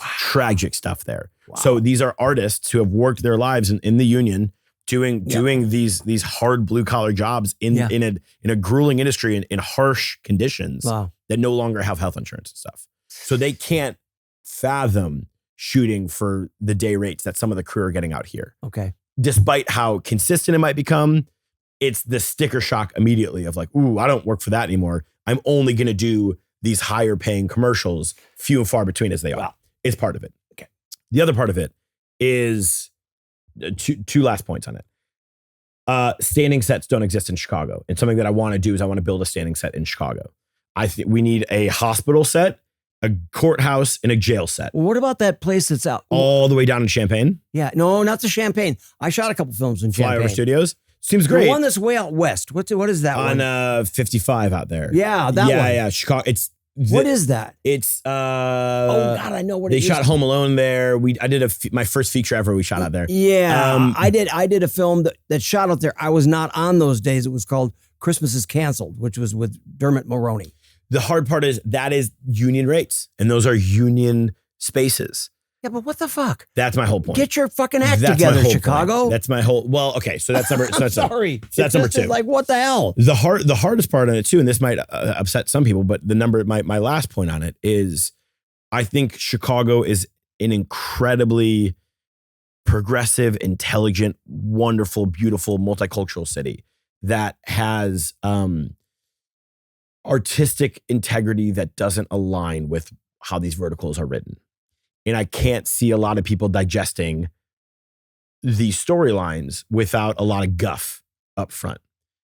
stuff there. Wow. So these are artists who have worked their lives in the union doing these hard blue collar jobs in a grueling industry in harsh conditions Wow. that no longer have health insurance and stuff. So they can't fathom shooting for the day rates that some of the crew are getting out here. Okay. Despite how consistent it might become, it's the sticker shock immediately of like, ooh, I don't work for that anymore. I'm only going to do these higher paying commercials, few and far between as they are. Wow. It's part of it. Okay. The other part of it is two last points on it. Standing sets don't exist in Chicago. And something that I want to do is I want to build a standing set in Chicago. I think we need a hospital set, a courthouse, and a jail set. Well, what about that place that's out? All the way down in Champaign, Yeah, no, not the Champagne. I shot a couple films in Champagne. Flyover Studios. Seems The great. one that's way out west. What is that one? On 55 out there. Yeah, that one. Yeah. Chicago. What is that? It's Oh God, I know what they it is. shot Home Alone there. I did my first feature ever. We shot out there. Yeah, I did a film that shot out there. I was not on those days. It was called Christmas is Canceled, which was with Dermot Mulroney. The hard part is that is union rates, and those are union spaces. Yeah, but what the fuck? That's my whole point. Get your fucking act That's my together, whole Chicago. point. That's my whole. Well, okay, so that's number. So that's Sorry, So that's number It's just 2. Like what the hell? The hardest part on it too, and this might upset some people, but my last point on it is, I think Chicago is an incredibly progressive, intelligent, wonderful, beautiful, multicultural city that has artistic integrity that doesn't align with how these verticals are written. And I can't see a lot of people digesting these storylines without a lot of guff up front.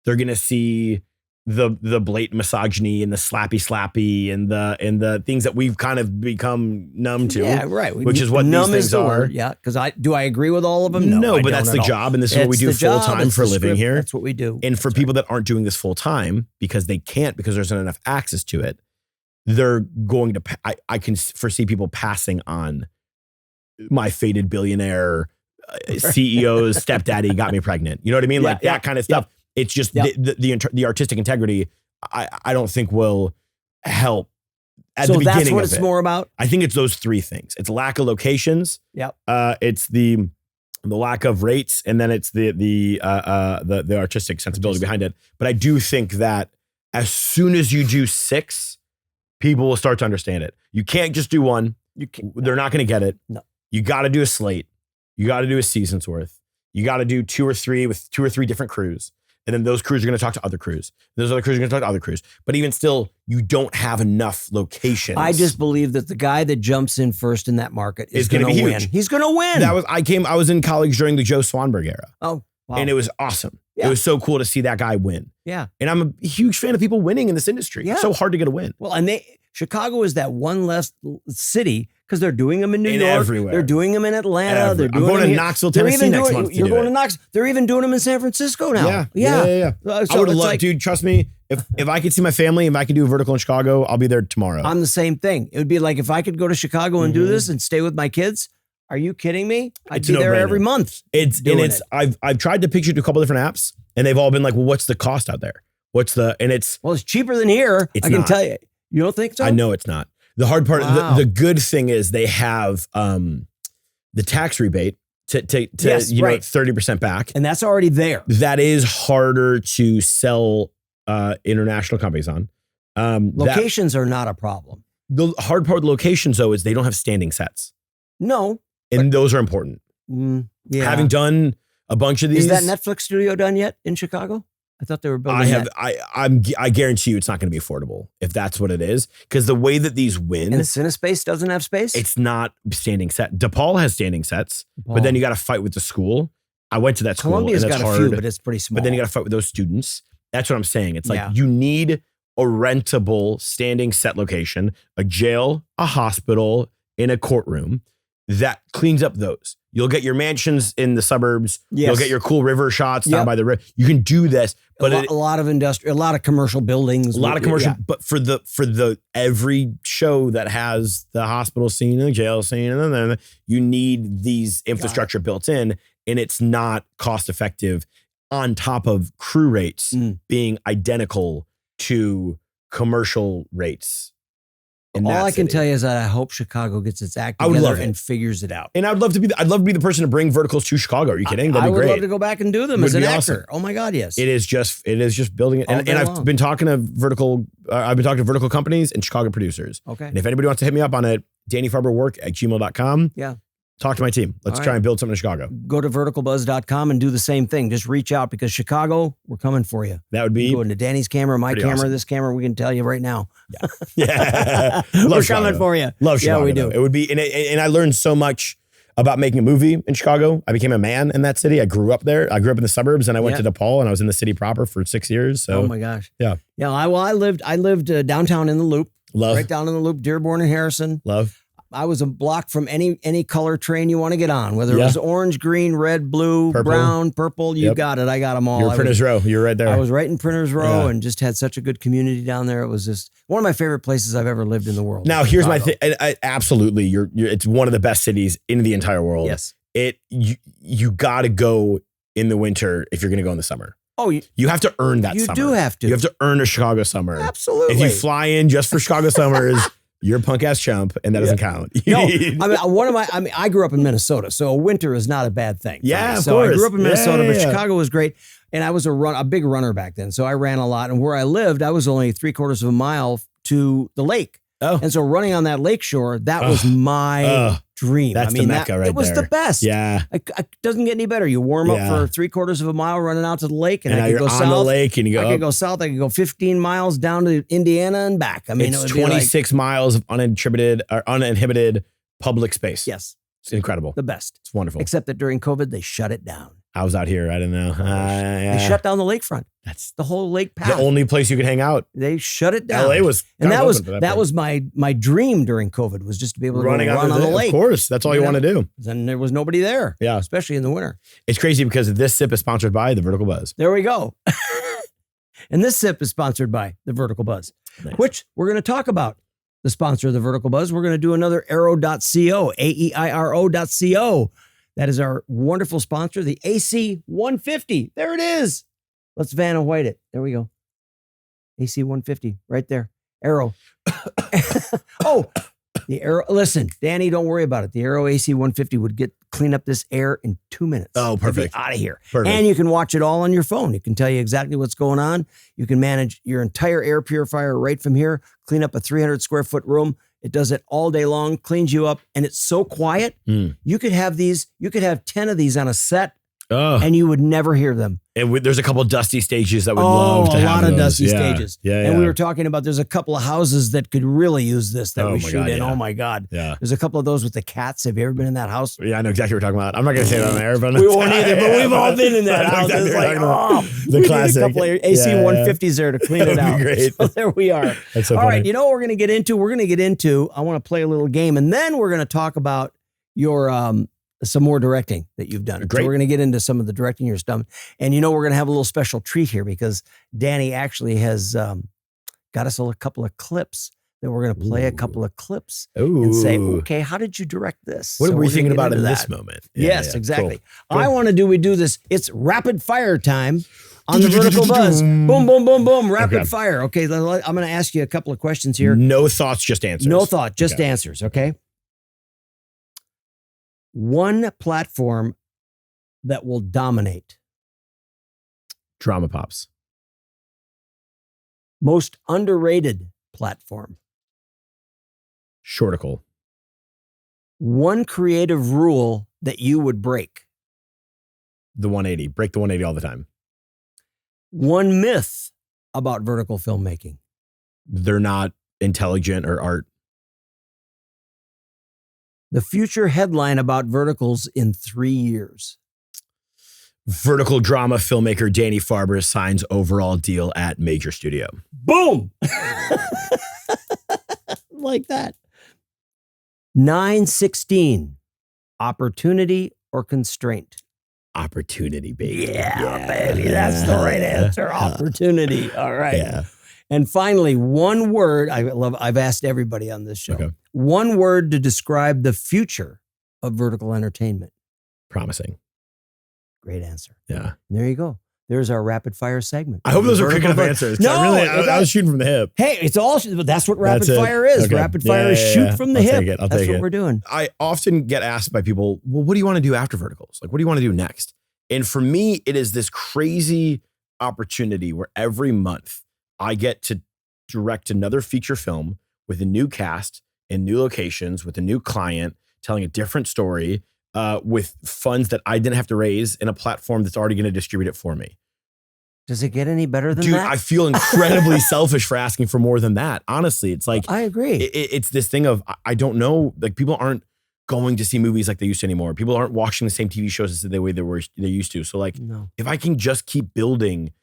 They're going to see the blatant misogyny and the slappy and the things that we've kind of become numb to. Yeah, right. Which is what Numb these is things the are. word. Yeah, because do I agree with all of them? No, I but that's don't the at all. job, and this is what we It's do the full job, time it's for a the living script, here. That's what we do. And for people that aren't doing this full time because they can't, because there's not enough access to it, they're going to, I can foresee people passing on my fated billionaire CEO's stepdaddy got me pregnant. You know what I mean? Yeah, Like that kind of stuff. It's just the artistic integrity, I don't think will help at the beginning that's what of it's it. more about. I think it's those 3 things. It's lack of locations. Yep. It's the lack of rates, and then it's the artistic sensibility behind it. But I do think that as soon as you do 6, people will start to understand it. You can't just do 1. They're not going to get it. No. You got to do a slate. You got to do a season's worth. You got to do 2 or 3 with 2 or 3 different crews. And then those crews are going to talk to other crews. Those other crews are going to talk to other crews. But even still, you don't have enough locations. I just believe that the guy that jumps in first in that market is going to be win. huge. He's going to win. I was in college during the Joe Swanberg era. Oh, wow. And it was awesome. Yeah. It was so cool to see that guy win. Yeah. And I'm a huge fan of people winning in this industry. Yeah. It's so hard to get a win. Well, and Chicago is that one less city because they're doing them in New York. Everywhere. They're doing them in Atlanta. They're doing I'm going them to here. Knoxville, They're Tennessee even next doing, month. You're going to Knoxville. They're even doing them in San Francisco now. Yeah. So I would it's love, like, dude, trust me, if I could see my family, if I could do a vertical in Chicago, I'll be there tomorrow. I'm the same thing. It would be like if I could go to Chicago and do this and stay with my kids. Are you kidding me? I'd It's be a there no-brainer. every month. I've tried to picture to a couple different apps, and they've all been like, well, what's the cost out there? Well, it's cheaper than here. It's I can not. tell you. You don't think so? I know it's not. The hard part, Wow. the good thing is they have the tax rebate to Yes, right. 30% back. And that's already there. That is harder to sell international companies on. Locations are not a problem. The hard part with locations, though, is they don't have standing sets. No. And those are important. Yeah. Having done a bunch of these. Is that Netflix studio done yet in Chicago? I thought they were building I guarantee you it's not going to be affordable if that's what it is. Because the way that these win. And the CineSpace doesn't have space? It's not standing set. DePaul has standing sets, but then you got to fight with the school. I went to that school. Columbia's and got hard, a few, but it's pretty small. But then you got to fight with those students. That's what I'm saying. It's like you need a rentable standing set location, a jail, a hospital, in a courtroom that cleans up those. You'll get your mansions in the suburbs. Yes. You'll get your cool river shots down by the river. You can do this, but a lot of industrial, a lot of commercial buildings, a lot of commercial. But for the every show that has the hospital scene and the jail scene, and then you need these infrastructure built in, and it's not cost effective. On top of crew rates being identical to commercial rates. All I can tell you is that I hope Chicago gets its act together and figures it out. And I'd love to be the person to bring verticals to Chicago. Are you kidding? That'd be great. I would love to go back and do them as an actor. Awesome. Oh my God, yes. It is just building it. And I've been talking to vertical companies and Chicago producers. Okay. And if anybody wants to hit me up on it, dannyfarberwork@gmail.com. Yeah. Talk to my team. Let's try and build something in Chicago. Go to verticalbuzz.com and do the same thing. Just reach out because Chicago, we're coming for you. That would be going to Danny's camera, my camera, awesome. This camera. We can tell you right now. Yeah. We're coming for you. Love Chicago. Yeah, we do. It would be, and I learned so much about making a movie in Chicago. I became a man in that city. I grew up there. I grew up in the suburbs, and I went to DePaul, and I was in the city proper for 6 years. So, oh my gosh. Yeah. Yeah. I lived downtown in the Loop. Love. Right down in the Loop, Dearborn and Harrison. Love. I was a block from any color train you want to get on, whether it was orange, green, red, blue, brown, purple. You got it. I got them all. You're Printers Row. You're right there. I was right in Printers Row and just had such a good community down there. It was just one of my favorite places I've ever lived in the world. Now, here's my thing. Absolutely, it's one of the best cities in the entire world. Yes. You got to go in the winter if you're going to go in the summer. Oh, you have to earn that summer. You do have to. You have to earn a Chicago summer. Absolutely. If you fly in just for Chicago summers, you're a punk ass chump, and that doesn't count. No, I grew up in Minnesota, so winter is not a bad thing. Yeah, so I grew up in Minnesota, but Chicago was great, and I was a big runner back then. So I ran a lot, and where I lived, I was only 3/4 of a mile to the lake. Oh. And so running on that lake shore, that was my dream. That's the Mecca right there. It was the best. Yeah. It doesn't get any better. You warm up for 3/4 of a mile running out to the lake, and I could go south. On the lake, and you go I could go south. I could go 15 miles down to Indiana and back. I mean, it's 26 miles of uninhibited public space. Yes. It's incredible. The best. It's wonderful. Except that during COVID, they shut it down. I was out here. I don't know. They shut down the lakefront. That's the whole lake path. The only place you could hang out. They shut it down. LA was, and that was my dream during COVID, was just to be able to run on the lake. Of course, that's all you want to do. And there was nobody there. Yeah, especially in the winter. It's crazy because this sip is sponsored by the Vertical Buzz. There we go. And this sip is sponsored by the Vertical Buzz, which we're going to talk about. The sponsor of the Vertical Buzz. We're going to do another aero.co, AEIRO.co. That is our wonderful sponsor, the AC 150. There it is. Let's Vanna White it. There we go. AC 150 right there. Aero. Oh, the Aero. Listen, Danny, don't worry about it. The Aero AC 150 would clean up this air in 2 minutes. Oh, perfect. Out of here. Perfect. And you can watch it all on your phone. It can tell you exactly what's going on. You can manage your entire air purifier right from here. Clean up a 300 square foot room. It does it all day long, cleans you up, and it's so quiet. You could have 10 of these on a set, and you would never hear them. And there's a couple of dusty stages that would love to have. A lot of dusty stages. Yeah, and we were talking about there's a couple of houses that could really use this that we shoot in. Yeah. Oh my God. Yeah. There's a couple of those with the cats. Have you ever been in that house? Yeah, I know exactly what we're talking about. I'm not going to say that on air, but we won't either, but we've all been in that house. It's like, the classic. A couple of AC 150s there to clean it out. Great. So there we are. That's so all funny. right, you know what we're going to get into? We're going to get into, I want to play a little game, and then we're going to talk about your some more directing that you've done. Great. So we're going to get into some of the directing you've done. And you know, we're going to have a little special treat here because Danny actually has got us a couple of clips that we're going to play a couple of clips and say, okay, how did you direct this? What were we thinking about in this moment? Yes, exactly. Cool. We do this. It's rapid fire time on the Vertical Buzz. Boom, boom, boom, boom. Rapid fire. Okay, I'm going to ask you a couple of questions here. No thoughts, just answers. No thought, just answers. Okay. One platform that will dominate. Drama Pops. Most underrated platform. Shorticle. One creative rule that you would break. The 180. Break the 180 all the time. One myth about vertical filmmaking. They're not intelligent or art. The future headline about verticals in 3 years. Vertical drama filmmaker Danny Farber signs overall deal at major studio. Boom! Like that. 916. Opportunity or constraint? Opportunity, baby. Yeah, baby. That's the right answer. Opportunity. All right. Yeah. And finally, one word. I've asked everybody on this show. Okay. One word to describe the future of vertical entertainment. Promising. Great answer. Yeah. And there you go. There's our rapid fire segment. I hope those are quick enough answers. No, I was shooting from the hip. Hey, it's all. That's what rapid fire is. Okay. Rapid fire is shoot from the hip. I'll That's take what it. we're doing. I often get asked by people, well, what do you want to do after verticals? Like, what do you want to do next? And for me, it is this crazy opportunity where every month I get to direct another feature film with a new cast in new locations with a new client telling a different story with funds that I didn't have to raise in a platform that's already going to distribute it for me. Does it get any better than Dude, that? I feel incredibly selfish for asking for more than that. Honestly, it's like, I agree. It's this thing of, I don't know, like people aren't going to see movies like they used to anymore. People aren't watching the same TV shows as the way they used to. So like, No. if I can just keep building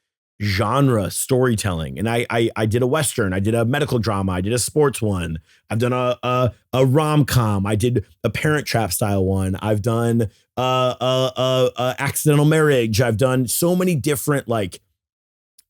genre storytelling, and I did a Western, I did a medical drama, I did a sports one, I've done a rom-com, I did a Parent Trap style one, I've done accidental marriage, I've done so many different like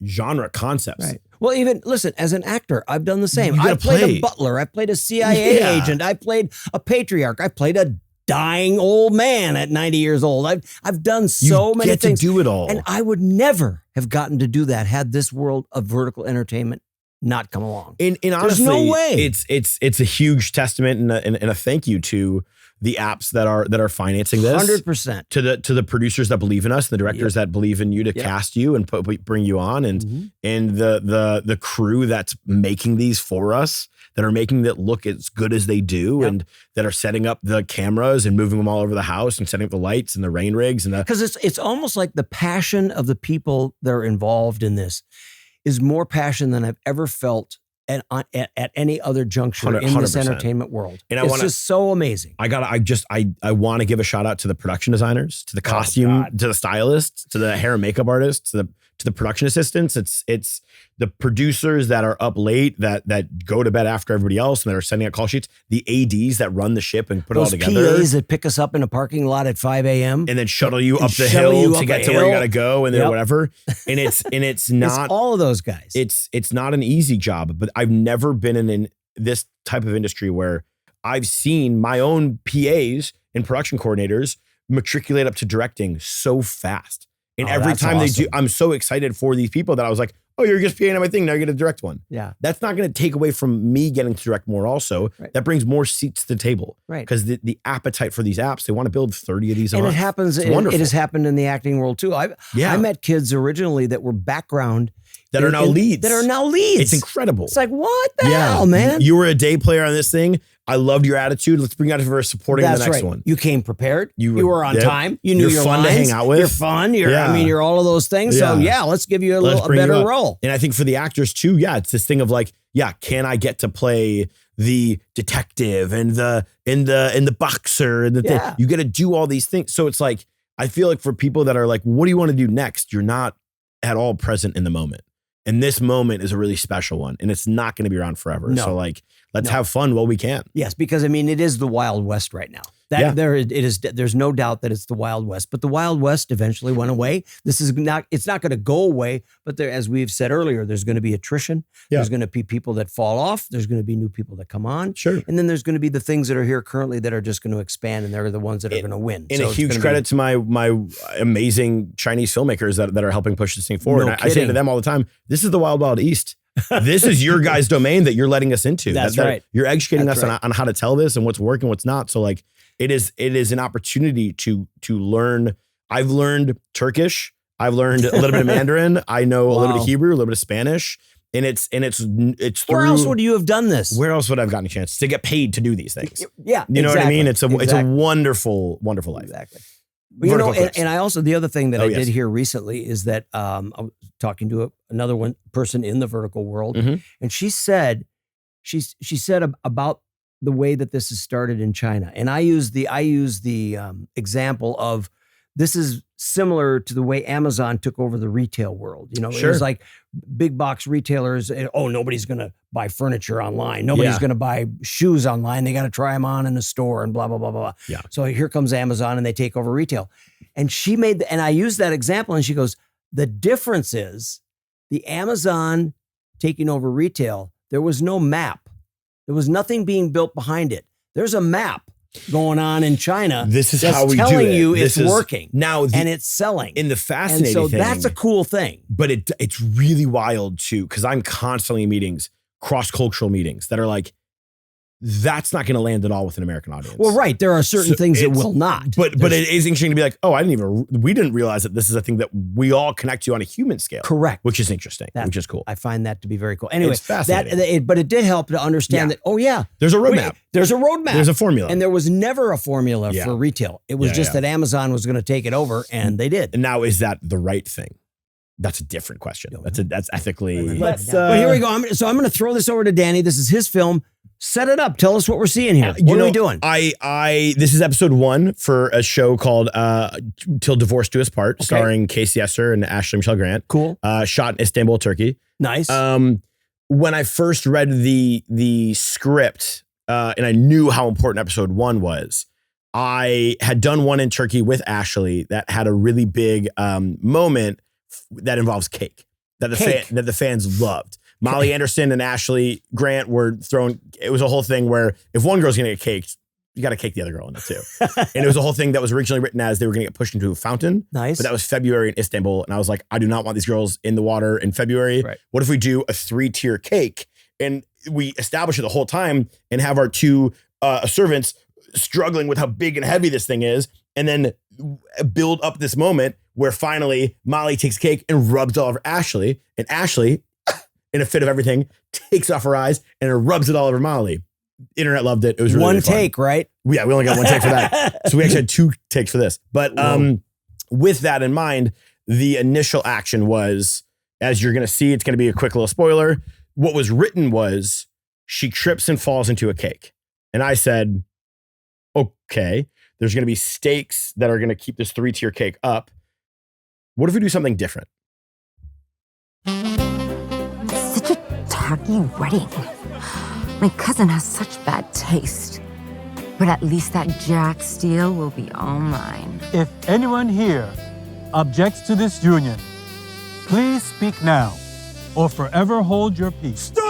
genre concepts. Right. Well, even listen, as an actor, I've done the same. You gotta I played play. a butler. I played a CIA agent. I played a patriarch. I played a dying old man at 90 years old. I've done so many things. You get to do it all. And I would never have gotten to do that had this world of vertical entertainment not come along. And honestly, no way. It's a huge testament and a thank you to the apps that are financing this. 100%. To the producers that believe in us, the directors that believe in you to cast you and bring you on, and the crew that's making these for us, that are making it look as good as they do, and that are setting up the cameras and moving them all over the house and setting up the lights and the rain rigs and because it's almost like the passion of the people that are involved in this is more passion than I've ever felt at any other juncture in this 100%. entertainment world. And it's just so amazing. I want to give a shout out to the production designers, to the costume, to the stylists, to the hair and makeup artists, to the production assistants. It's the producers that are up late, that go to bed after everybody else, and that are sending out call sheets. The ADs that run the ship and put Those it all together. PAs that pick us up in a parking lot at 5 a.m. and then shuttle you up the hill to get to where you got to go, and then whatever. And it's not all of those guys. It's not an easy job, but I've never been in this type of industry where I've seen my own PAs and production coordinators matriculate up to directing so fast. And every time they do, I'm so excited for these people that I was like, oh, you're just PAing on my thing. Now you're going to direct one. Yeah. That's not going to take away from me getting to direct more also. Right. That brings more seats to the table. Right. Because the appetite for these apps, they want to build 30 of these a and month. it happens. It's It wonderful. has happened in the acting world too. I met kids originally that were background that are now leads. It's incredible. It's like, what the hell, man? You were a day player on this thing. I loved your attitude. Let's bring you out for supporting the next one. You came prepared. You were on time. You knew your fun lines. to hang out with. You're fun. You're all of those things. So let's give you a better role. And I think for the actors too, it's this thing of like, can I get to play the detective and the boxer and the thing? You get to do all these things. So it's like, I feel like for people that are like, what do you want to do next? You're not at all present in the moment. And this moment is a really special one, and it's not going to be around forever. No. So like, let's have fun while we can. Yes, because I mean, it is the Wild West right now. There's no doubt that it's the Wild West, but the Wild West eventually went away. It's not going to go away, but as we've said earlier, there's going to be attrition. Yeah. There's going to be people that fall off. There's going to be new people that come on. Sure. And then there's going to be the things that are here currently that are just going to expand, and they're the ones that are going to win. And a huge credit to my amazing Chinese filmmakers that are helping push this thing forward. No I say to them all the time, this is the wild, wild East. This is your guys' domain that you're letting us into. That's right. You're educating us on how to tell this and what's working, what's not. So like, it is an opportunity to learn. I've learned Turkish. I've learned a little bit of Mandarin. I know a little bit of Hebrew, a little bit of Spanish. And it's through. Where else would you have done this? Where else would I have gotten a chance to get paid to do these things? Yeah, you know what I mean. It's a exactly. wonderful life. Exactly. But, you know, and I also, the other thing that I did hear recently is that I was talking to another person in the vertical world, and she said about the way that this has started in China, and I use the example of this is similar to the way Amazon took over the retail world. You know, it was like big box retailers. Nobody's going to buy furniture online. Nobody's going to buy shoes online. They got to try them on in the store and blah, blah, blah, blah. Yeah. So here comes Amazon and they take over retail. And and I used that example and she goes, the difference is the Amazon taking over retail, there was no map. There was nothing being built behind it. There's a map going on in China. This is how we do it. Telling you it's working now, and it's selling. And the fascinating thing, that's a cool thing. But it's really wild too, because I'm constantly in meetings, cross-cultural meetings that are like, that's not going to land at all with an American audience. Well, right. There are certain things that will not. But it is interesting to be like, we didn't realize that this is a thing that we all connect to on a human scale. Correct. Which is interesting, which is cool. I find that to be very cool. Anyway, it's fascinating. But it did help to understand that, there's a roadmap. There's a roadmap. There's a formula. And there was never a formula for retail. It was just that Amazon was going to take it over, and they did. And now, is that the right thing? That's a different question. That's ethically. But here we go. I'm going to throw this over to Danny. This is his film. Set it up. Tell us what we're seeing here. What are we doing? This is episode 1 for a show called Till Divorce Do Us Part, starring Casey Esser and Ashley Michelle Grant. Cool. Shot in Istanbul, Turkey. Nice. When I first read the script and I knew how important episode 1 was, I had done one in Turkey with Ashley that had a really big moment that involves cake that the fans loved. Molly Anderson and Ashley Grant were thrown. It was a whole thing where if one girl's going to get caked, you got to cake the other girl in it too. And it was a whole thing that was originally written as they were going to get pushed into a fountain. Nice. But that was February in Istanbul. And I was like, I do not want these girls in the water in February. Right. What if we do a 3-tier cake? And we establish it the whole time and have our 2 servants struggling with how big and heavy this thing is. And then build up this moment where finally Molly takes cake and rubs it all over Ashley. And Ashley, in a fit of everything, takes off her eyes and rubs it all over Molly. Internet loved it. It was really, one really fun. take, right? Yeah, we only got 1 take for that. So we actually had 2 takes for this. But with that in mind, the initial action was, as you're going to see, it's going to be a quick little spoiler. What was written was she trips and falls into a cake. And I said, okay, there's going to be stakes that are going to keep this 3-tier cake up. What if we do something different? Such a tacky wedding. My cousin has such bad taste. But at least that Jack Steele will be all mine. If anyone here objects to this union, please speak now or forever hold your peace. Stop!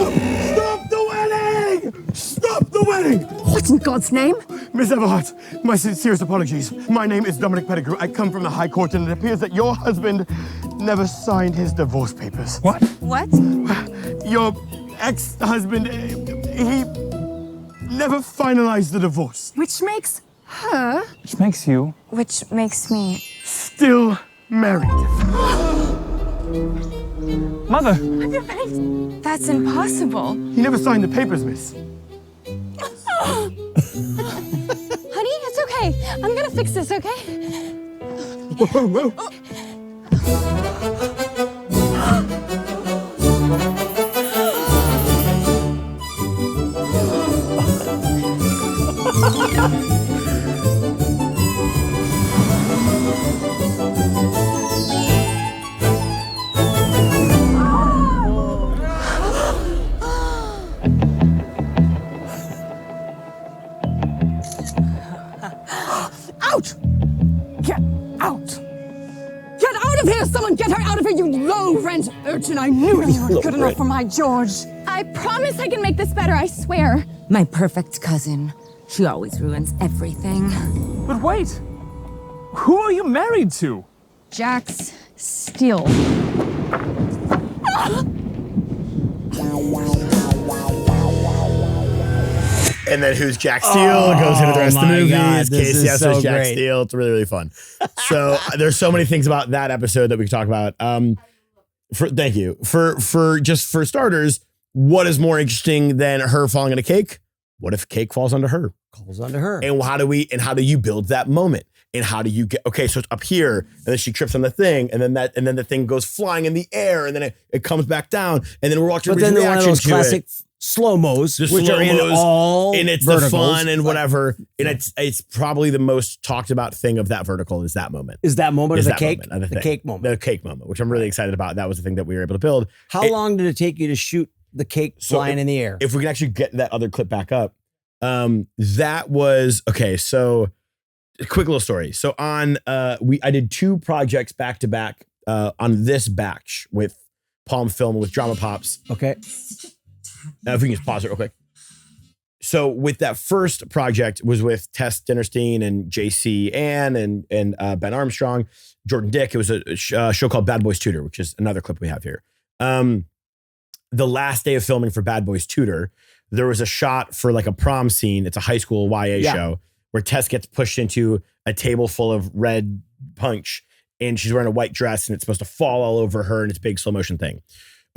Stop the wedding! Stop the wedding! What in God's name? Miss Everhart, my sincerest apologies. My name is Dominic Pettigrew. I come from the High Court, and it appears that your husband never signed his divorce papers. What? What? Your ex-husband, he never finalized the divorce. Which makes her... Which makes you... Which makes me... Still married. Mother! That's impossible. He never signed the papers, miss. Honey, it's okay. I'm gonna fix this, okay? Whoa, whoa. Out! Get out! Get out of here! Someone get her out of here, you low-rent urchin! I knew you weren't good enough for my George. I promise I can make this better, I swear. My perfect cousin. She always ruins everything. But wait! Who are you married to? Jax Steele. And then who's Jack Steele goes into the rest of the movie. God, Casey Esser's so Jack great. Steele. It's really, really fun. So there's so many things about that episode that we could talk about. Thank you. For starters, what is more interesting than her falling on a cake? What if cake falls onto her? Calls onto her. And how do you build that moment? And how do you get, okay, so it's up here, and then she trips on the thing, and then the thing goes flying in the air, and then it comes back down, and then we're watching but then reaction one of those to classic it. slow-mos, The which are in slow-mos, all and it's verticals. the fun and whatever. And it's probably the most talked about thing of that vertical is that moment. Is that moment Is of the that cake? moment of The thing. cake moment. The cake moment, which I'm really excited about. That was the thing that we were able to build. How long did it take you to shoot the cake flying in the air? If we can actually get that other clip back up, that was okay. So, a quick little story. So I did 2 projects back to back on this batch with Palm Film with Drama Pops. Okay. If we can just pause it real quick. So with that first project was with Tess Dinnerstein and JC Ann and Ben Armstrong, Jordan Dick. It was a show called Bad Boys Tutor, which is another clip we have here. The last day of filming for Bad Boys Tutor, there was a shot for like a prom scene. It's a high school YA show where Tess gets pushed into a table full of red punch and she's wearing a white dress and it's supposed to fall all over her and it's a big slow motion thing.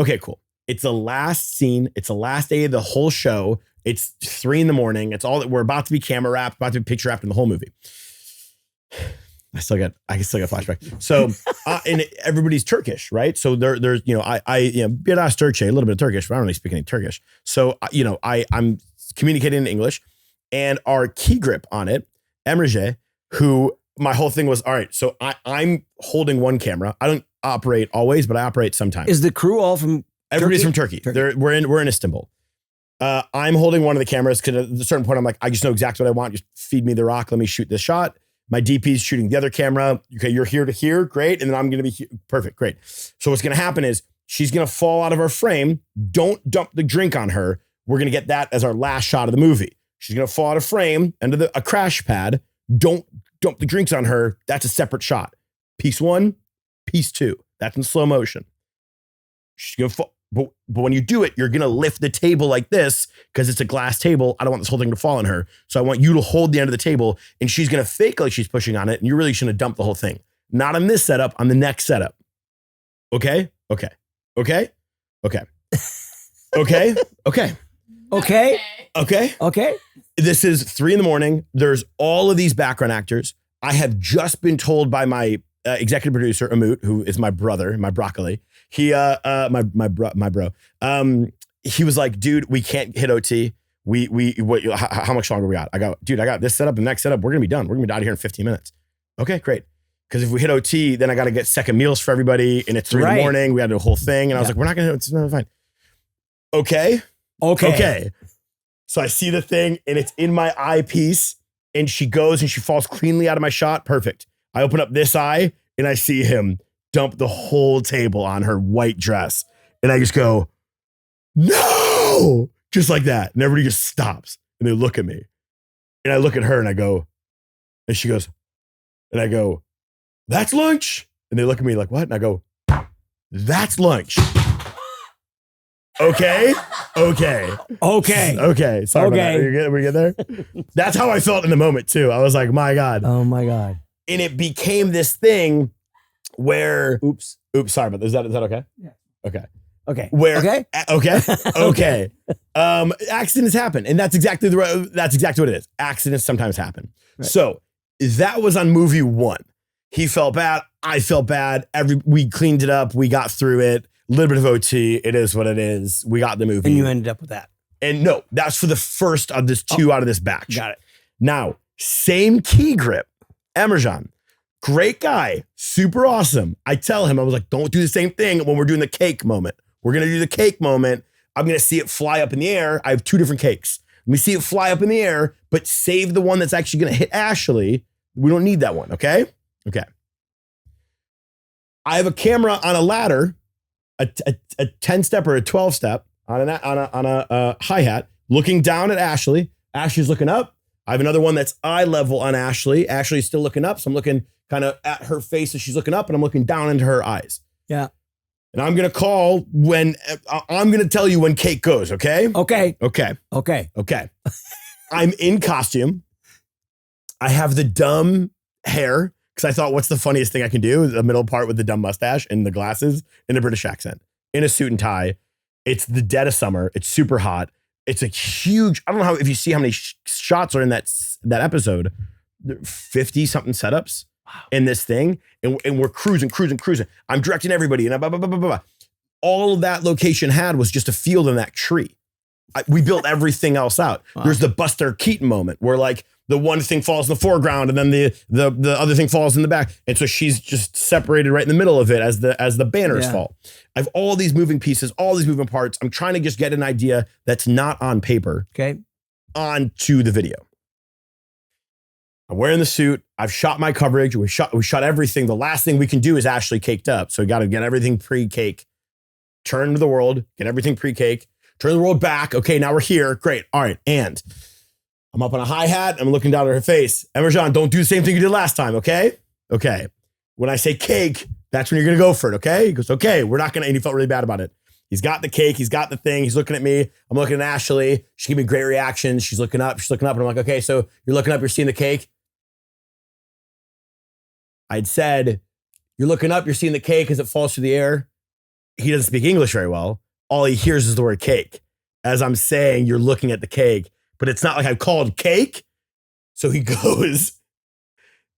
Okay, cool. It's the last scene. It's the last day of the whole show. It's 3 a.m. It's all that we're about to be camera wrapped, about to be picture wrapped in the whole movie. I still got flashback. So, and everybody's Turkish, right? So there's, biraz Turkish, a little bit of Turkish, but I don't really speak any Turkish. So, I'm communicating in English, and our key grip on it, Emre, who my whole thing was, all right, so I'm holding one camera. I don't operate always, but I operate sometimes. Is the crew all from Everybody's Turkey? from Turkey. We're in Istanbul. I'm holding one of the cameras because at a certain point, I'm like, I just know exactly what I want. Just feed me the rock. Let me shoot this shot. My DP's shooting the other camera. Okay, you're here to here. Great. And then I'm going to be here. Perfect. Great. So what's going to happen is she's going to fall out of our frame. Don't dump the drink on her. We're going to get that as our last shot of the movie. She's going to fall out of frame under a crash pad. Don't dump the drinks on her. That's a separate shot. Piece 1, piece 2. That's in slow motion. She's going to fall. But when you do it, you're going to lift the table like this because it's a glass table. I don't want this whole thing to fall on her. So I want you to hold the end of the table and she's going to fake like she's pushing on it. And you really shouldn't dump the whole thing. Not on this setup, on the next setup. Okay? Okay. Okay? Okay. Okay? Okay. Okay. Okay. Okay. This is 3 a.m. There's all of these background actors. I have just been told by my executive producer, Amut, who is my brother, my broccoli. He, my bro. He was like, dude, we can't hit OT. How much longer we got? I go, dude, I got this setup and the next setup. We're going to be done. We're going to be out of here in 15 minutes. Okay, great. Because if we hit OT, then I got to get second meals for everybody. And it's 3 a.m. We got to do a whole thing. And I was like, we're not going to, it's not fine. Okay. So I see the thing and it's in my eyepiece and she goes and she falls cleanly out of my shot. Perfect. I open up this eye and I see him dump the whole table on her white dress. And I just go, no, just like that. And everybody just stops and they look at me and I look at her and I go, and she goes, and I go, that's lunch. And they look at me like, what? And I go, that's lunch. Okay. Sorry about that. We get there. That's how I felt in the moment too. I was like, my God. Oh my God. And it became this thing where, oops, sorry about that. Is that okay? Yeah. Okay. Where, okay. Accidents happen. And that's exactly what it is. Accidents sometimes happen. Right. So that was on movie 1. He felt bad. I felt bad. We cleaned it up. We got through it. A little bit of OT. It is what it is. We got the movie. And you ended up with that. And no, that's for the first of this 2 out of this batch. Got it. Now, same key grip. Emerjan, great guy, super awesome. I tell him, I was like, don't do the same thing when we're doing the cake moment. We're going to do the cake moment. I'm going to see it fly up in the air. I have 2 different cakes. Let me see it fly up in the air, but save the one that's actually going to hit Ashley. We don't need that one, okay? Okay. I have a camera on a ladder, a 10-step or a 12-step on a hi-hat, looking down at Ashley. Ashley's looking up. I have another one that's eye level on Ashley. Ashley's still looking up. So I'm looking kind of at her face as she's looking up and I'm looking down into her eyes. Yeah. And I'm going to call I'm going to tell you when Kate goes. Okay. I'm in costume. I have the dumb hair Because I thought, what's the funniest thing I can do? The middle part with the dumb mustache and the glasses in a British accent, in a suit and tie. It's the dead of summer. It's super hot. It's a huge, I don't know if you see how many shots are in that episode, 50 something setups in this thing. And we're cruising. I'm directing everybody and blah, blah, blah, blah, blah. All that location had was just a field in that tree. We built everything else out. Wow. There's the Buster Keaton moment where like the one thing falls in the foreground and then the other thing falls in the back. And so she's just separated right in the middle of it as the banners fall. I have all these moving pieces, all these moving parts. I'm trying to just get an idea that's not on paper onto the video. I'm wearing the suit. I've shot my coverage. We shot everything. The last thing we can do is actually caked up. So we got to get everything pre-cake, turn to the world, get everything pre-cake, turn the world back. Okay, now we're here. Great. All right. And I'm up on a hi-hat. I'm looking down at her face. Emerjan, don't do the same thing you did last time. Okay. Okay. When I say cake, that's when you're going to go for it. Okay. He goes, okay, we're not going to. And he felt really bad about it. He's got the cake. He's got the thing. He's looking at me. I'm looking at Ashley. She gave me great reactions. She's looking up. And I'm like, okay, so you're looking up. You're seeing the cake. I'd said, you're looking up. You're seeing the cake as it falls through the air. He doesn't speak English very well. All he hears is the word cake. As I'm saying, you're looking at the cake, but it's not like I've called cake. So he goes,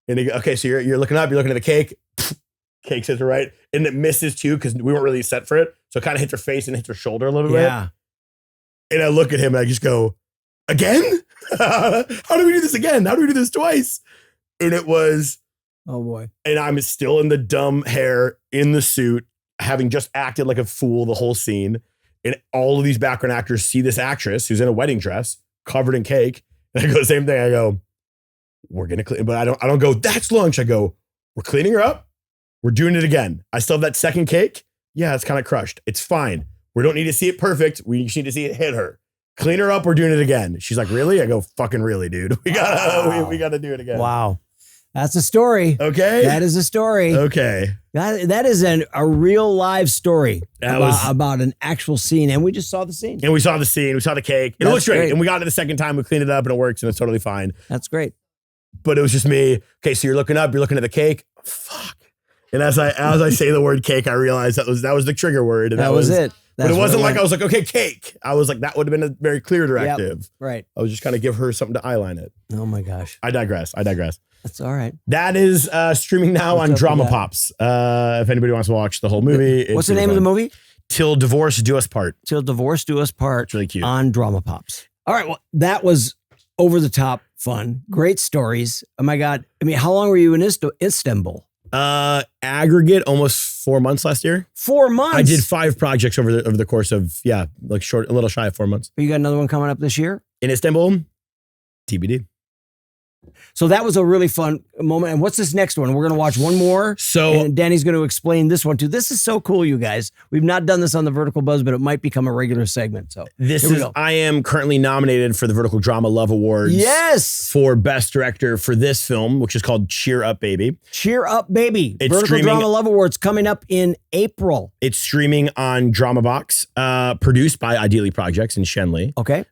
and he goes, okay, so you're looking up, you're looking at the cake. Cake hits her right. And it misses too, because we weren't really set for it. So it kind of hits her face and hits her shoulder a little bit. And I look at him and I just go, again? How do we do this again? How do we do this twice? And it was, oh boy. And I'm still in the dumb hair in the suit, having just acted like a fool the whole scene. And all of these background actors see this actress who's in a wedding dress covered in cake. And I go the same thing. I go, we're going to clean, but I don't go, that's lunch. I go, we're cleaning her up. We're doing it again. I still have that second cake. Yeah, it's kind of crushed. It's fine. We don't need to see it perfect. We just need to see it hit her. Clean her up. We're doing it again. She's like, really? I go, fucking really, dude. We gotta do it again. Wow. That's a story. Okay. That is a story. Okay. That is a real live story about an actual scene. And we just saw the scene. And we saw the scene. We saw the cake. It looks great. And we got it the second time. We cleaned it up and it works and it's totally fine. That's great. But it was just me. Okay, so you're looking up. You're looking at the cake. Fuck. And as I say the word cake, I realized that was the trigger word. And that was it. But it wasn't like I was like, okay, cake. I was like, that would have been a very clear directive. Yep, right. I was just kind of give her something to eyeline it. Oh my gosh. I digress. That's all right. That is streaming now on Drama Pops. If anybody wants to watch the whole movie. What's the name of the movie? Till Divorce Do Us Part. Till Divorce Do Us Part. It's really cute. On Drama Pops. All right. Well, that was over the top fun. Great stories. Oh my God. I mean, how long were you in Istanbul? Aggregate almost 4 months last year. 4 months. I did 5 projects over the course of a little shy of 4 months. You got another one coming up this year in Istanbul. TBD. So that was a really fun moment. And what's this next one? We're going to watch one more. And Danny's going to explain this one too. This is so cool, you guys. We've not done this on the Vertical Buzz, but it might become a regular segment. So I am currently nominated for the Vertical Drama Love Awards. Yes. For Best Director for this film, which is called Cheer Up Baby. Cheer Up Baby. Vertical Drama Love Awards coming up in April. It's streaming on Drama Box, produced by Ideally Projects in Shenley. Okay.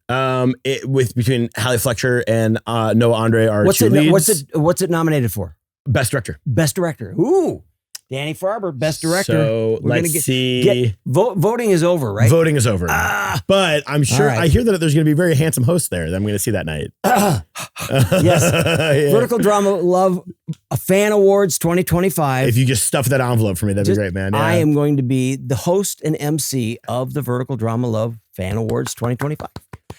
Between Hallie Fletcher and Noah Andre are two leads. What's it nominated for? Best Director. Best Director. Ooh. Danny Farber, Best Director. So let's see. Voting is over, right? Voting is over. But I'm sure, I hear that there's going to be very handsome hosts there that I'm going to see that night. Yes. Yeah. Vertical Drama Love Fan Awards 2025. If you just stuff that envelope for me, that'd be great, man. Yeah. I am going to be the host and MC of the Vertical Drama Love Fan Awards 2025.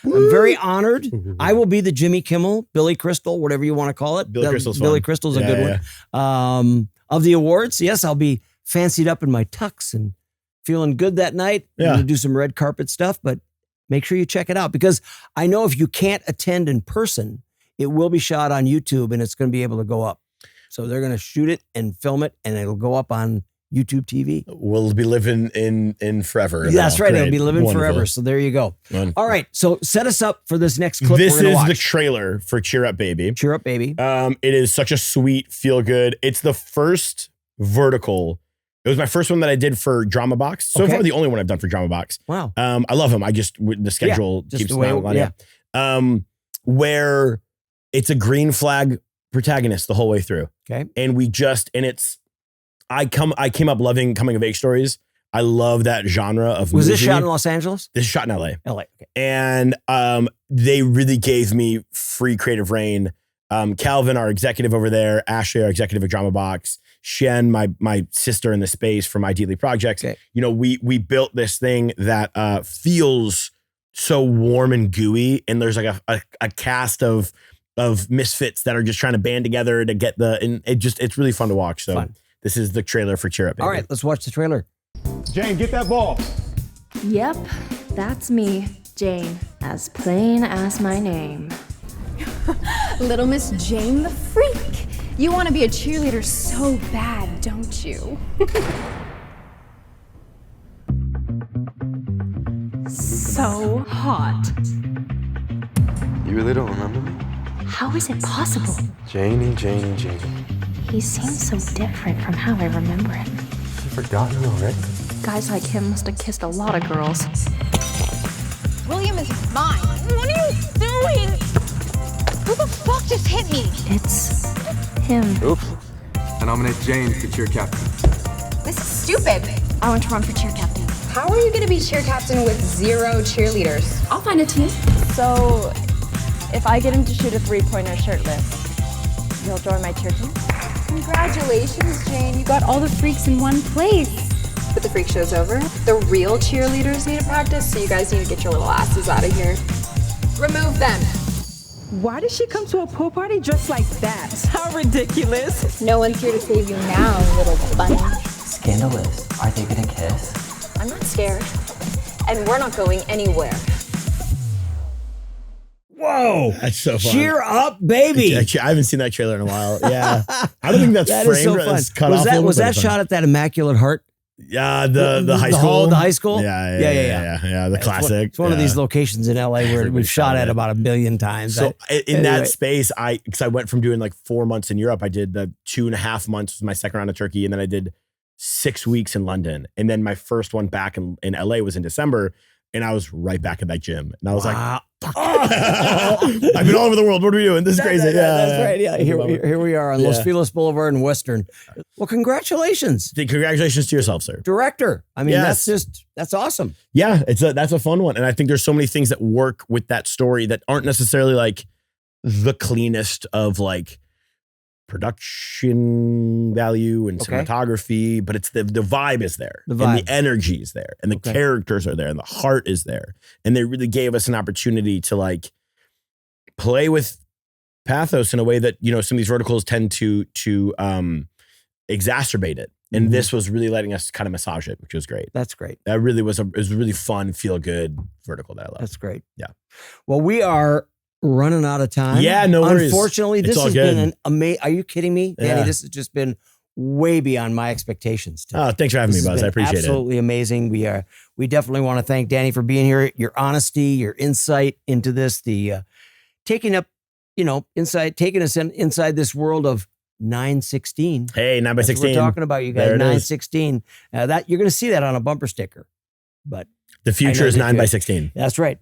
I'm very honored. I will be the Jimmy Kimmel, Billy Crystal, whatever you want to call it. Billy Crystal's a good one. Of the awards, yes, I'll be fancied up in my tux and feeling good that night. I'm going to do some red carpet stuff, but make sure you check it out because I know if you can't attend in person, it will be shot on YouTube and it's going to be able to go up. So they're going to shoot it and film it and it'll go up on YouTube TV. We'll be living in forever. That's right. It'll be living forever. So there you go. All right. So set us up for this next clip. This is the trailer for Cheer Up Baby. Cheer Up Baby. It is such a sweet, feel good. It's the first vertical. It was my first one that I did for Drama Box. So far, the only one I've done for Drama Box. Wow. I love them. The schedule keeps me on. Where it's a green flag protagonist the whole way through. Okay. And I came up loving coming of age stories. I love that genre of movie. Was this shot in Los Angeles? This is shot in LA. LA. Okay. And they really gave me free creative reign. Calvin, our executive over there, Ashley, our executive at Drama Box, Shen, my sister in the space from Ideally Projects. Okay. You know, we built this thing that feels so warm and gooey. And there's like a cast of misfits that are just trying to band together to get it's really fun to watch. So Fun. This is the trailer for Cheer Up, Baby. All right, let's watch the trailer. Jane, get that ball. Yep, that's me, Jane, as plain as my name. Little Miss Jane the Freak. You want to be a cheerleader so bad, don't you? So hot. You really don't remember me? How is it possible? Janie. He seems so different from how I remember him. You've forgotten already? Guys like him must have kissed a lot of girls. William is mine. What are you doing? Who the fuck just hit me? It's him. Oops. I nominate Jane for cheer captain. This is stupid. I want to run for cheer captain. How are you gonna be cheer captain with 0 cheerleaders? I'll find a team. So, if I get him to shoot a 3-pointer shirtless, you'll join my cheer team? Congratulations, Jane. You got all the freaks in one place. But the freak show's over. The real cheerleaders need to practice, so you guys need to get your little asses out of here. Remove them. Why did she come to a pool party dressed like that? How ridiculous. No one's here to save you now, little bunny. Scandalous. Are they gonna kiss? I'm not scared. And we're not going anywhere. Whoa. That's so fun. Cheer Up, Baby. I haven't seen that trailer in a while. Yeah. I don't think that's That framed. is so fun. It's cut Was off that, a was little that bit, shot at that Immaculate Heart? Yeah, the high school. Hall, the high school? Yeah. The classic. It's one of these locations in LA where Everybody we've shot shot at it. about 1 million times. So in anyway. that space, because I went from doing like 4 months in Europe, I did the 2.5 months was my second round of Turkey, and then I did 6 weeks in London, and then my first one back in LA was in December, and I was right back at that gym, and I was like, I've been all over the world. What are we doing? This is crazy. That's right. Yeah, here we are on Los Feliz Boulevard in Western. Well, congratulations, Congratulations to yourself, sir. director. I mean, Yes. that's awesome. Yeah, that's a fun one, and I think there's so many things that work with that story that aren't necessarily like the cleanest of like production value and Okay. cinematography, but it's the vibe is there, The and vibe. the energy is there, and the Okay. characters are there, and the heart is there, and they really gave us an opportunity to like play with pathos in a way that, you know, some of these verticals tend to exacerbate it, and Mhm. this was really letting us kind of massage it, which was great. That's great. That really was it was a really fun, feel good vertical that I love. That's great. Yeah. Well, we are running out of time. Yeah, no worries. Unfortunately, It's this all has good. been an amazing. Are you kidding me, Danny? Yeah. This has just been way beyond my expectations. today. Oh, thanks for having This me, has Buzz. I been appreciate it. absolutely amazing. We definitely want to thank Danny for being here. Your honesty, your insight into this, the taking us inside this world of 9/16. Hey, 9 by That's what 16. we're talking about, you guys. There it is. 9/16. That you're going to see that on a bumper sticker. But The I future know is that 9 by you- 16. that's right.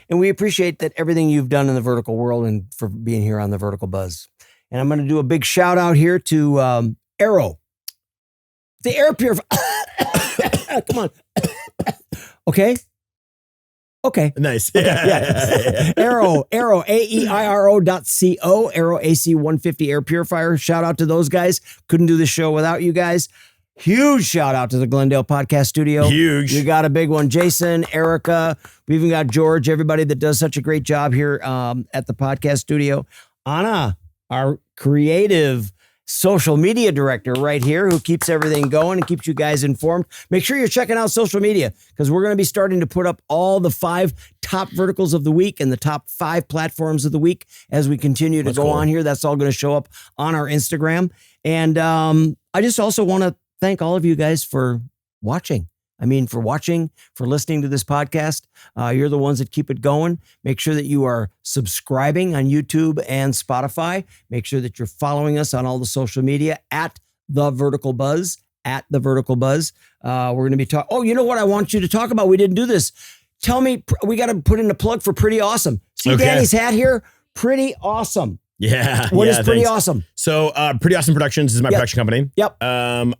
And we appreciate that everything you've done in the vertical world and for being here on the Vertical Buzz. And I'm going to do a big shout out here to Aero, the air purifier. Come on. Okay. Nice. Yeah. Aero, AEIRO.co, Aero AC150 air purifier. Shout out to those guys. Couldn't do the show without you guys. Huge shout out to the Glendale Podcast Studio. Huge. You got a big one. Jason, Erica, we even got George, everybody that does such a great job here at the podcast studio. Anna, our creative social media director right here who keeps everything going and keeps you guys informed. Make sure you're checking out social media because we're going to be starting to put up all the 5 top verticals of the week and the top 5 platforms of the week as we continue to That's go cool. on here. That's all going to show up on our Instagram. And I just also want to thank all of you guys for watching. For listening to this podcast. You're the ones that keep it going. Make sure that you are subscribing on YouTube and Spotify. Make sure that you're following us on all the social media at The Vertical Buzz, We're going to be talking. Oh, you know what I want you to talk about? We didn't do this. Tell me, we got to put in a plug for Pretty Awesome. See Okay. Danny's hat here? Pretty Awesome. Yeah. What is Pretty thanks. Awesome? So Pretty Awesome Productions is my production company. Yep.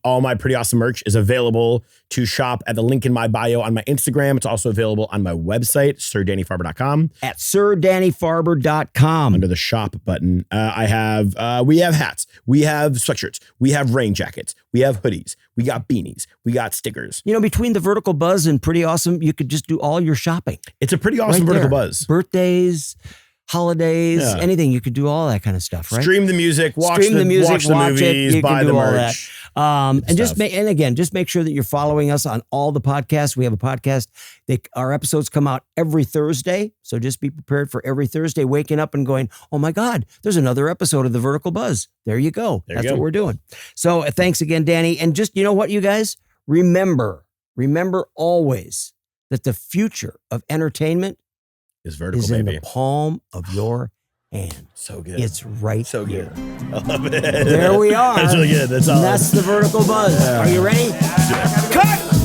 All my Pretty Awesome merch is available to shop at the link in my bio on my Instagram. It's also available on my website, sirdannyfarber.com. At sirdannyfarber.com. Under the shop button. We have hats. We have sweatshirts. We have rain jackets. We have hoodies. We got beanies. We got stickers. You know, between the Vertical Buzz and Pretty Awesome, you could just do all your shopping. It's a pretty awesome Vertical Buzz. Birthdays, holidays, anything. You could do all that kind of stuff, right? Stream the music, watch the movies, buy the merch. And just make sure that you're following us on all the podcasts. We have a podcast. Our episodes come out every Thursday. So just be prepared for every Thursday, waking up and going, oh my God, there's another episode of the Vertical Buzz. There you go. That's what we're doing. So thanks again, Danny. And just, you know what, you guys, remember always that the future of entertainment is vertical, is in the palm of your hand. So good. It's right so here. Good. I love it. There we are. That's really good. That's the Vertical Buzz. Are you ready? Yeah. Cut!